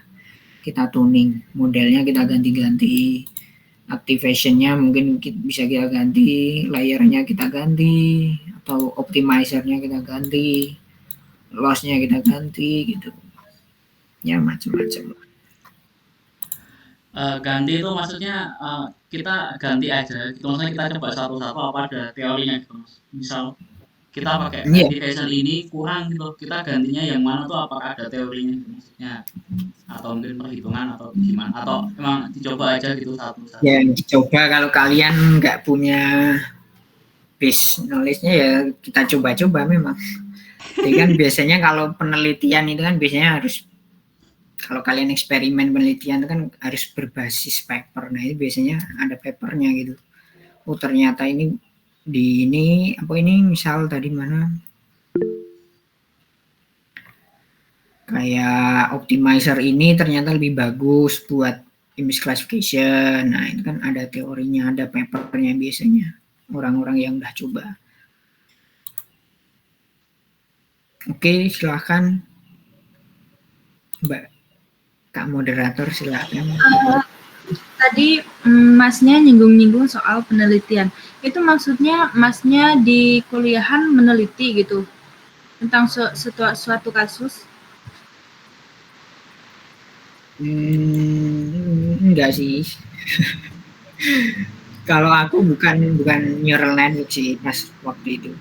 kita tuning, modelnya kita ganti-ganti, activation-nya mungkin bisa kita ganti, layernya kita ganti, atau optimizer-nya kita ganti, loss-nya kita ganti gitu. Ya macam-macam. Ganti itu maksudnya kita ganti aja. Maksudnya kita coba satu-satu apa ada teorinya gitu, Mas. Misal kita pakai activation ini kurang gitu, kita gantinya yang mana tuh, apakah ada teorinya gitu, maksudnya, atau mungkin perhitungan atau gimana, atau emang dicoba aja gitu satu-satu. Ya dicoba, kalau kalian nggak punya base knowledge-nya ya kita coba-coba memang. Jadi kan biasanya kalau penelitian itu kan biasanya harus, kalau kalian eksperimen penelitian itu kan harus berbasis paper. Nah itu biasanya ada papernya gitu. Oh ternyata ini di ini apa ini misal tadi mana kayak optimizer ini ternyata lebih bagus buat image classification. Nah itu kan ada teorinya, ada papernya biasanya orang-orang yang udah coba. Oke, silahkan Mbak Kak moderator, silakan. Tadi Masnya nyinggung-nyinggung soal penelitian. Itu maksudnya Masnya di kuliahan meneliti gitu tentang suatu kasus? Enggak sih. Kalau aku bukan neural network sih pas waktu itu.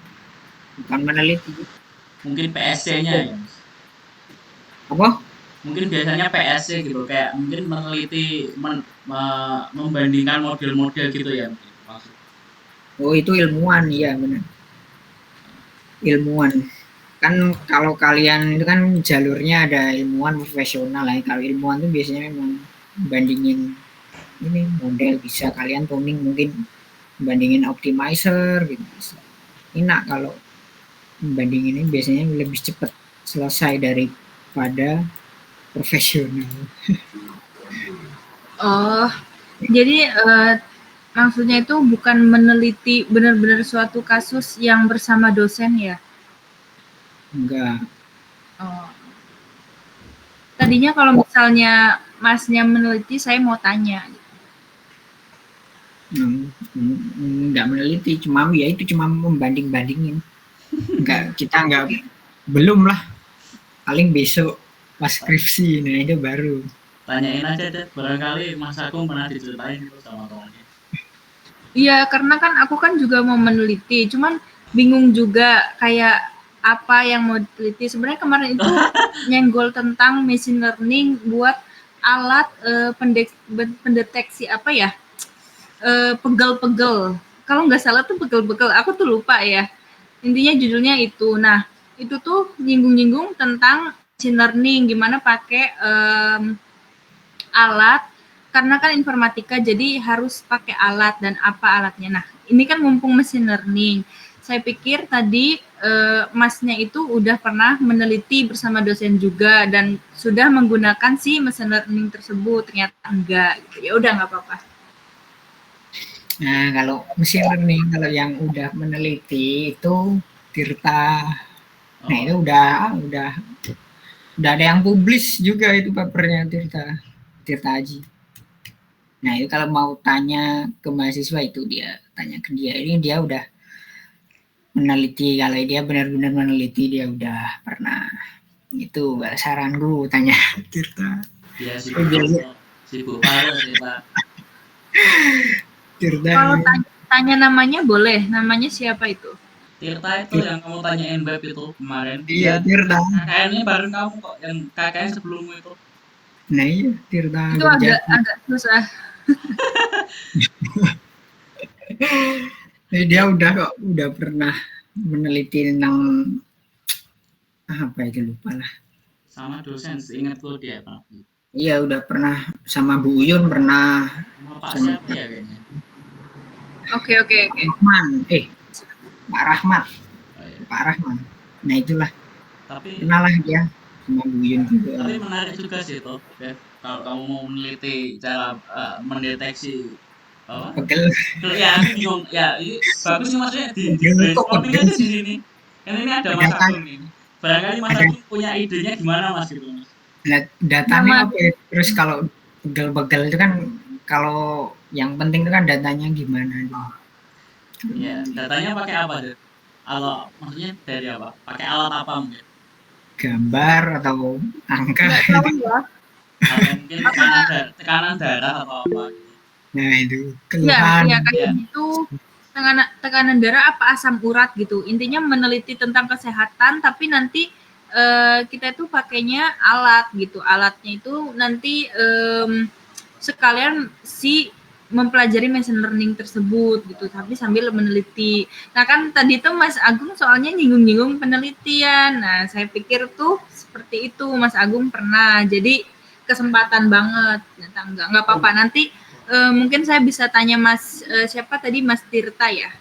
Bukan meneliti. Mungkin PSC-nya ya. Apa? Mungkin biasanya PSC gitu, kayak mungkin meneliti membandingkan model-model gitu ya maksud. Oh itu ilmuwan, iya benar. Ilmuwan. Kan kalau kalian itu kan jalurnya ada ilmuwan profesional lah. Kalau ilmuwan itu biasanya memang bandingin ini model, bisa kalian tuning mungkin bandingin optimizer gitu bisa. Enak kalau bandingin ini biasanya lebih cepat selesai daripada profesional. Oh, jadi maksudnya itu bukan meneliti benar-benar suatu kasus yang bersama dosen ya? Enggak. Oh. Tadinya kalau misalnya Masnya meneliti, saya mau tanya. Enggak meneliti, cuma ya itu cuma membanding-bandingin. Kita belum lah. Paling besok pas skripsi, nah itu baru. Tanyain aja deh, barangkali Mas Agung pernah diceritain itu sama temannya. Iya, karena kan aku kan juga mau meneliti, cuman bingung juga kayak apa yang mau diteliti. Sebenarnya kemarin itu nyenggol tentang machine learning buat alat pendeteksi apa ya, pegel-pegel. Kalau nggak salah tuh pegel-pegel, aku tuh lupa ya. Intinya judulnya itu. Nah, itu tuh nyinggung-nyinggung tentang machine learning, gimana pakai alat, karena kan informatika jadi harus pakai alat dan apa alatnya. Nah ini kan mumpung machine learning, saya pikir tadi Masnya itu udah pernah meneliti bersama dosen juga dan sudah menggunakan si machine learning tersebut. Ternyata enggak gitu. Ya udah nggak apa-apa. Nah kalau machine learning, kalau yang udah meneliti itu Tirta. Nah itu udah ada yang publish juga itu papernya Tirta Aji. Nah itu kalau mau tanya ke mahasiswa itu dia tanya ke dia, ini dia udah meneliti, kalau dia benar-benar meneliti dia udah pernah. Itu saranku tanya Tirta. Iya sibuk banget Tirta. Tirta. Kalau tanya namanya boleh, namanya siapa itu? Tirta itu yang kamu tanyain web itu kemarin. Iya Tirta. KKN-nya bareng kamu kok, yang KKN sebelummu itu. Nah iya Tirta. Itu agak susah. Dia udah pernah meneliti tentang apa itu, lupa lah. Sama dosen, seingat lo dia Pak. Iya udah pernah sama Bu Uyun, pernah Pak siapa ya kayaknya. Oke. Rahman, Pak Rahmat. Oh, iya. Pak Rahman. Nah itulah. Tapi kenalah dia sama Bu Uyun juga. Tapi menarik juga sih itu, ya. Kalau kamu mau meneliti cara mendeteksi apa? Pegel. Ya, aku bingung. Ya, ini bagus sih maksudnya di brainstorming aja di sini. Kan ini ada Mas Agung nih. Barangkali Mas Agung punya idenya gimana Mas gitu Mas? Datanya apa ya? Terus kalau begel-begel itu kan kalau yang penting itu kan datanya gimana gitu. Iya, datanya pakai apa tuh? Kalau maksudnya dari apa? Pakai alat apa mungkin? Gambar atau angka Nggak tahu ya. Atau mungkin tekanan darah atau apa gitu. Nah itu keluhan. Ya kayak gitu. Tekanan darah apa asam urat gitu. Intinya meneliti tentang kesehatan, tapi nanti kita itu pakainya alat gitu. Alatnya itu nanti sekalian mempelajari machine learning tersebut gitu, tapi sambil meneliti. Nah kan tadi tuh Mas Agung soalnya nyinggung-nyinggung penelitian. Nah saya pikir tuh seperti itu Mas Agung pernah. Jadi kesempatan banget. Nggak apa-apa. Nanti mungkin saya bisa tanya Mas siapa tadi Mas Tirta ya?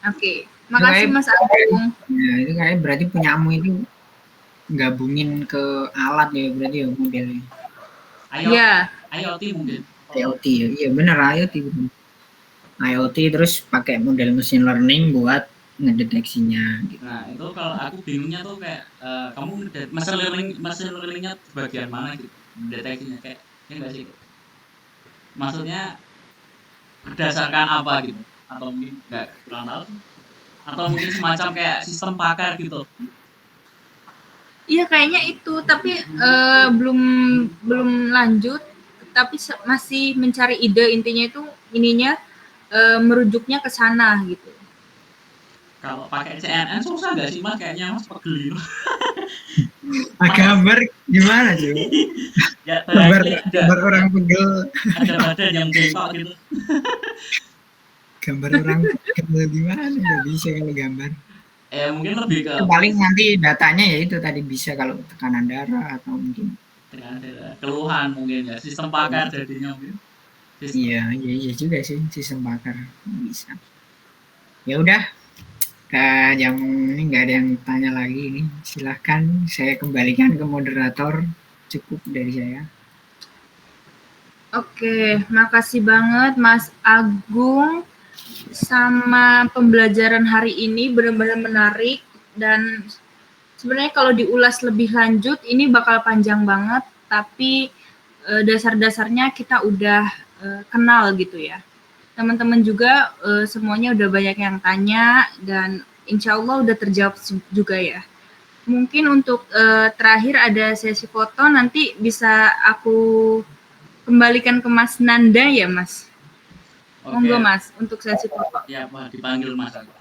Oke. Makasih Mas Agung. Ya itu kayak berarti punyamu itu gabungin ke alat ya berarti ya modelnya. IoT mungkin. IoT ya, iya benar IoT benar. IoT terus pakai model machine learning buat ngedeteksinya. Gitu. Nah itu kalau aku bingungnya tuh kayak kamu machine learningnya bagian mana gitu, mendeteksinya kayak ya nggak sih? Maksudnya berdasarkan apa gitu? Atau mungkin nggak kurang tahu? Atau mungkin semacam kayak sistem pakar gitu? Iya kayaknya itu, tapi belum lanjut. Tapi masih mencari ide, intinya itu merujuknya ke sana gitu. Kalau pakai CNN susah nggak sih Mas? Kayaknya Mas pegel gitu. Gambar gimana sih? Ya, gambar orang pegel. Ada badan yang bengkok gitu. Gambar orang pegel gimana? Nggak bisa kalau gambar. Mungkin lebih ke paling nanti datanya ya itu tadi bisa kalau tekanan darah atau mungkin keluhan mungkin ya, sistem pakar jadinya mungkin. Iya juga sih sistem pakar bisa. Ya udah, yang ini nggak ada yang tanya lagi ini, silahkan saya kembalikan ke moderator, cukup dari saya. Oke, makasih banget Mas Agung. Sama pembelajaran hari ini benar-benar menarik, dan sebenarnya kalau diulas lebih lanjut ini bakal panjang banget, tapi dasar-dasarnya kita udah kenal gitu ya. Teman-teman juga semuanya udah banyak yang tanya dan insya Allah udah terjawab juga ya. Mungkin untuk terakhir ada sesi foto, nanti bisa aku kembalikan ke Mas Nanda ya Mas. Monggo Mas, untuk sesi foto. Ya, dipanggil Mas aku.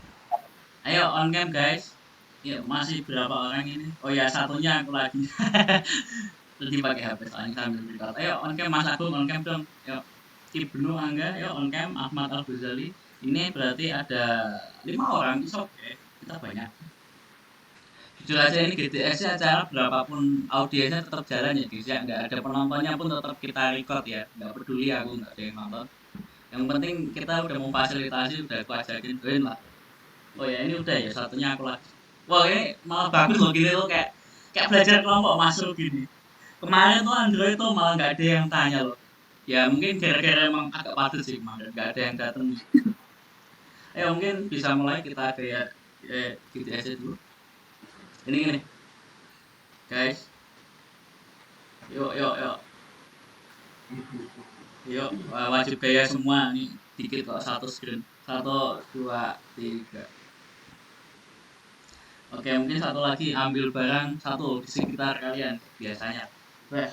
Ayo on cam guys. Ya, masih berapa orang ini? Oh ya, satunya aku lagi. Tadi pakai HP soalnya sambil record. Ayo on cam Mas Agung, on cam dong. Yuk. Ibnu Angga, yuk on cam. Ahmad Al-Ghazali. Ini berarti ada 5 orang. It's okay. Kita banyak. Jujur aja ini GDS acara berapapun audiensnya tetap jalan ya guys ya. Nggak ada penontonnya pun tetap kita record ya. Nggak peduli aku nggak ada yang nonton. Yang penting kita udah mau fasilitasi, udah aku ajakin join lah. Oh ya ini udah ya, satunya aku lagi. Wah ini malah bagus loh gini loh, kayak belajar kelompok masuk gini. Kemarin tuh Android tuh malah nggak ada yang tanya loh. Ya mungkin gara-gara emang agak padat sih kemarin, nggak ada yang datang. Ayo mungkin bisa mulai kita kayak GTS dulu. Ini guys. Yuk. Yuk, wajib gaya semua nih, dikit kok satu screen. 1, 2, 3. Oke, mungkin satu lagi, ambil barang satu di sekitar kalian biasanya. Oke.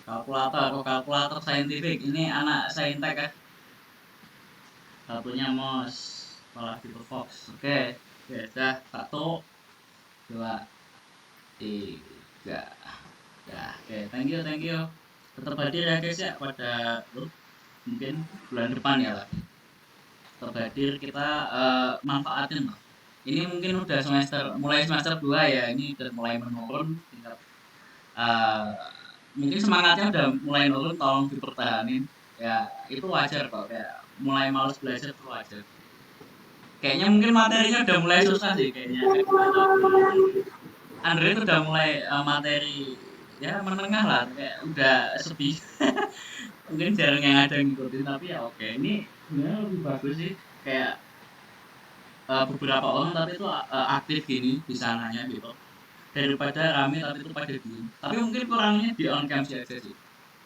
Kalkulator saintifik. Ini anak saintek ya. Satunya mouse, malah gitu Fox. Oke, dah 1, 2, 3. Ya, oke, thank you. Tetap hadir ya guys ya pada mungkin bulan depan ya lah. Tetap hadir, kita manfaatin lah. Ini mungkin udah mulai semester 2 ya, ini udah mulai menurun tingkat. Mungkin semangatnya udah mulai nurun, tolong dipertahanin. Ya, itu wajar kok, kayak mulai males belajar itu wajar. Kayaknya mungkin materinya udah mulai susah sih kayaknya. Android udah mulai materi ya menengah lah, kayak udah sepi. Mungkin jarang yang ada yang ngikutin, tapi ya oke. Ini sebenarnya lebih bagus sih, kayak beberapa orang tapi itu aktif gini di sananya gitu, daripada rame tapi itu pada diem. Tapi mungkin kurangnya di on cam sih aja sih.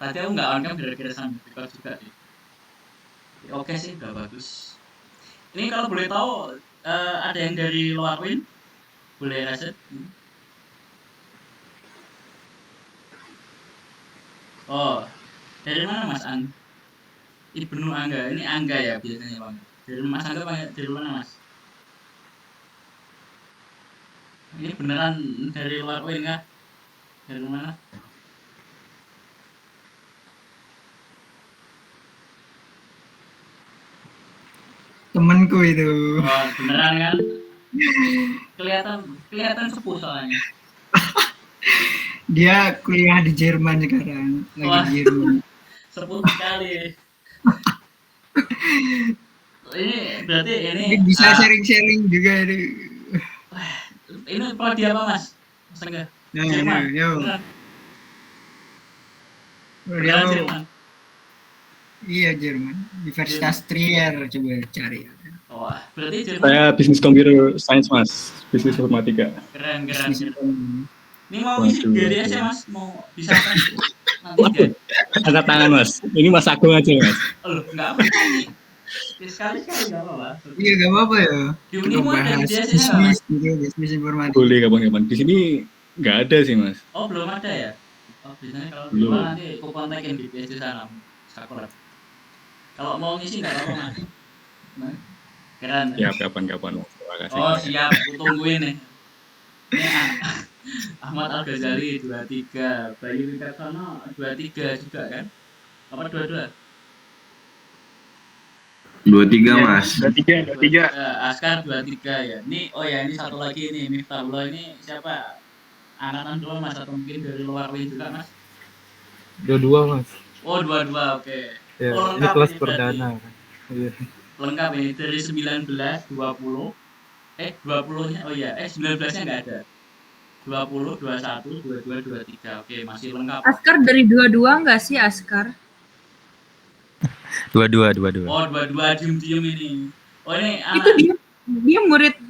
Tadi aku nggak on cam gara-gara sama speaker juga sih. Oke sih, udah bagus. Ini kalau boleh tahu ada yang dari luar Win? Boleh Rasid? Oh, dari mana Mas Ang? Ibnu Angga, ini Angga ya biasanya Bang. Dari Mas Angga panggil dari mana Mas? Ini beneran dari luar Win kah? Dari mana? Temanku itu. Oh, beneran kan? Kelihatan sepuh soalnya. Dia kuliah di Jerman sekarang, lagi Wah, di Jerman. sepuh sekali. Ini berarti ini bisa sharing-sharing juga ini. Ini prodi apa Mas? Mas Angga? Jerman. Beneran. Beneran Jerman. Iya Jerman, Universitas Trier, coba cari. Wah, berarti Jerman. Saya bisnis computer science Mas, bisnis informatika. Keren. Ini mau isi GDS ya Mas, mau bisa kan? Nanti Angkat tangan Mas, ini Mas Agung aja Mas. Oh, enggak apa sekali-sekali enggak apa-apa. Iya enggak apa-apa ya. Di Unimu ada bisnis gitu, bisnis informatika. Boleh kapan-kapan. Di sini nggak ada sih Mas. Oh belum ada ya? Oh biasanya kalau belum nanti aku kontakin di PS di sana, Sakura. Kalau mau ngisi nggak apa-apa Mas. Nah, keren. Ya kapan-kapan Mas. Terima kasih. Oh siap, aku tungguin nih. Ini Ahmad Al Ghazali 23, Bayu Wicaksono 23 juga kan? Apa 22? 23 Mas. 23. Askar 23 ya. Ini oh ya ini satu lagi nih Miftahullah, ini siapa? Angkatan 2 Mas atau mungkin dari luar Win juga Mas? 22 Mas. Oh 22 oke. Ya, Oh, ini kelas ini perdana. Iya. Lengkap ini dari 19, 20. 20-nya oh iya, 19-nya enggak ada. 20, 21, 22, 23. Oke, masih lengkap. Askar dari 22 enggak sih Askar? 22. Oh, 22 diem-diem ini. Oh, ini Itu dia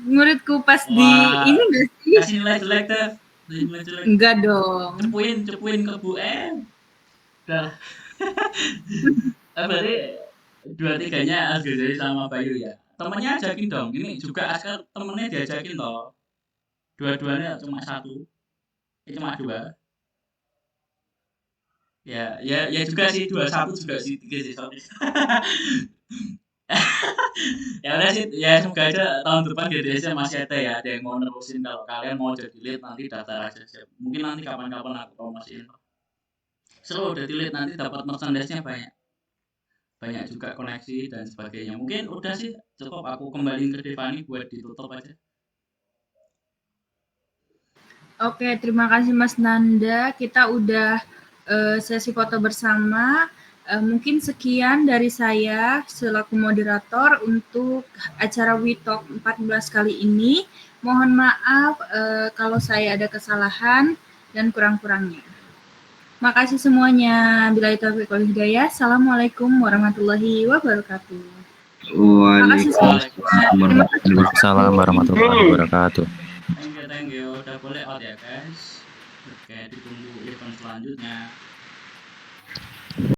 muridku pas di ini enggak sih? Kasih nilai jelek tuh. Nilai jelek. Enggak dong. Cepuin ke Bu M. Udah. Berarti 23-nya Al Ghazali sama Bayu ya. Temennya ajakin dong. Ini juga Askar temennya diajakin toh. Dua-duanya cuma satu. Cuma dua. Ya juga sih 21 juga sih 3 sih sorry. Ya udah sih, ya semoga aja tahun depan GDS-nya masih ada ya. Ada yang mau nerusin, kalau kalian mau jadi lead nanti daftar aja. Mungkin nanti kapan-kapan aku promosiin. Seru udah di lead nanti dapat merchandise-nya banyak juga koneksi dan sebagainya. Mungkin udah sih cukup, aku kembaliin ke Devani buat ditutup aja. Oke, terima kasih Mas Nanda. Kita udah sesi foto bersama. Mungkin sekian dari saya selaku moderator untuk acara We Talk 14 kali ini. Mohon maaf kalau saya ada kesalahan dan kurang-kurangnya. Makasih semuanya. Billahi taufiq wal hidayah. Assalamualaikum warahmatullahi wabarakatuh. Waalaikumsalam warahmatullahi wabarakatuh. Thank you. Udah boleh out ya guys. Oke, ditunggu event selanjutnya.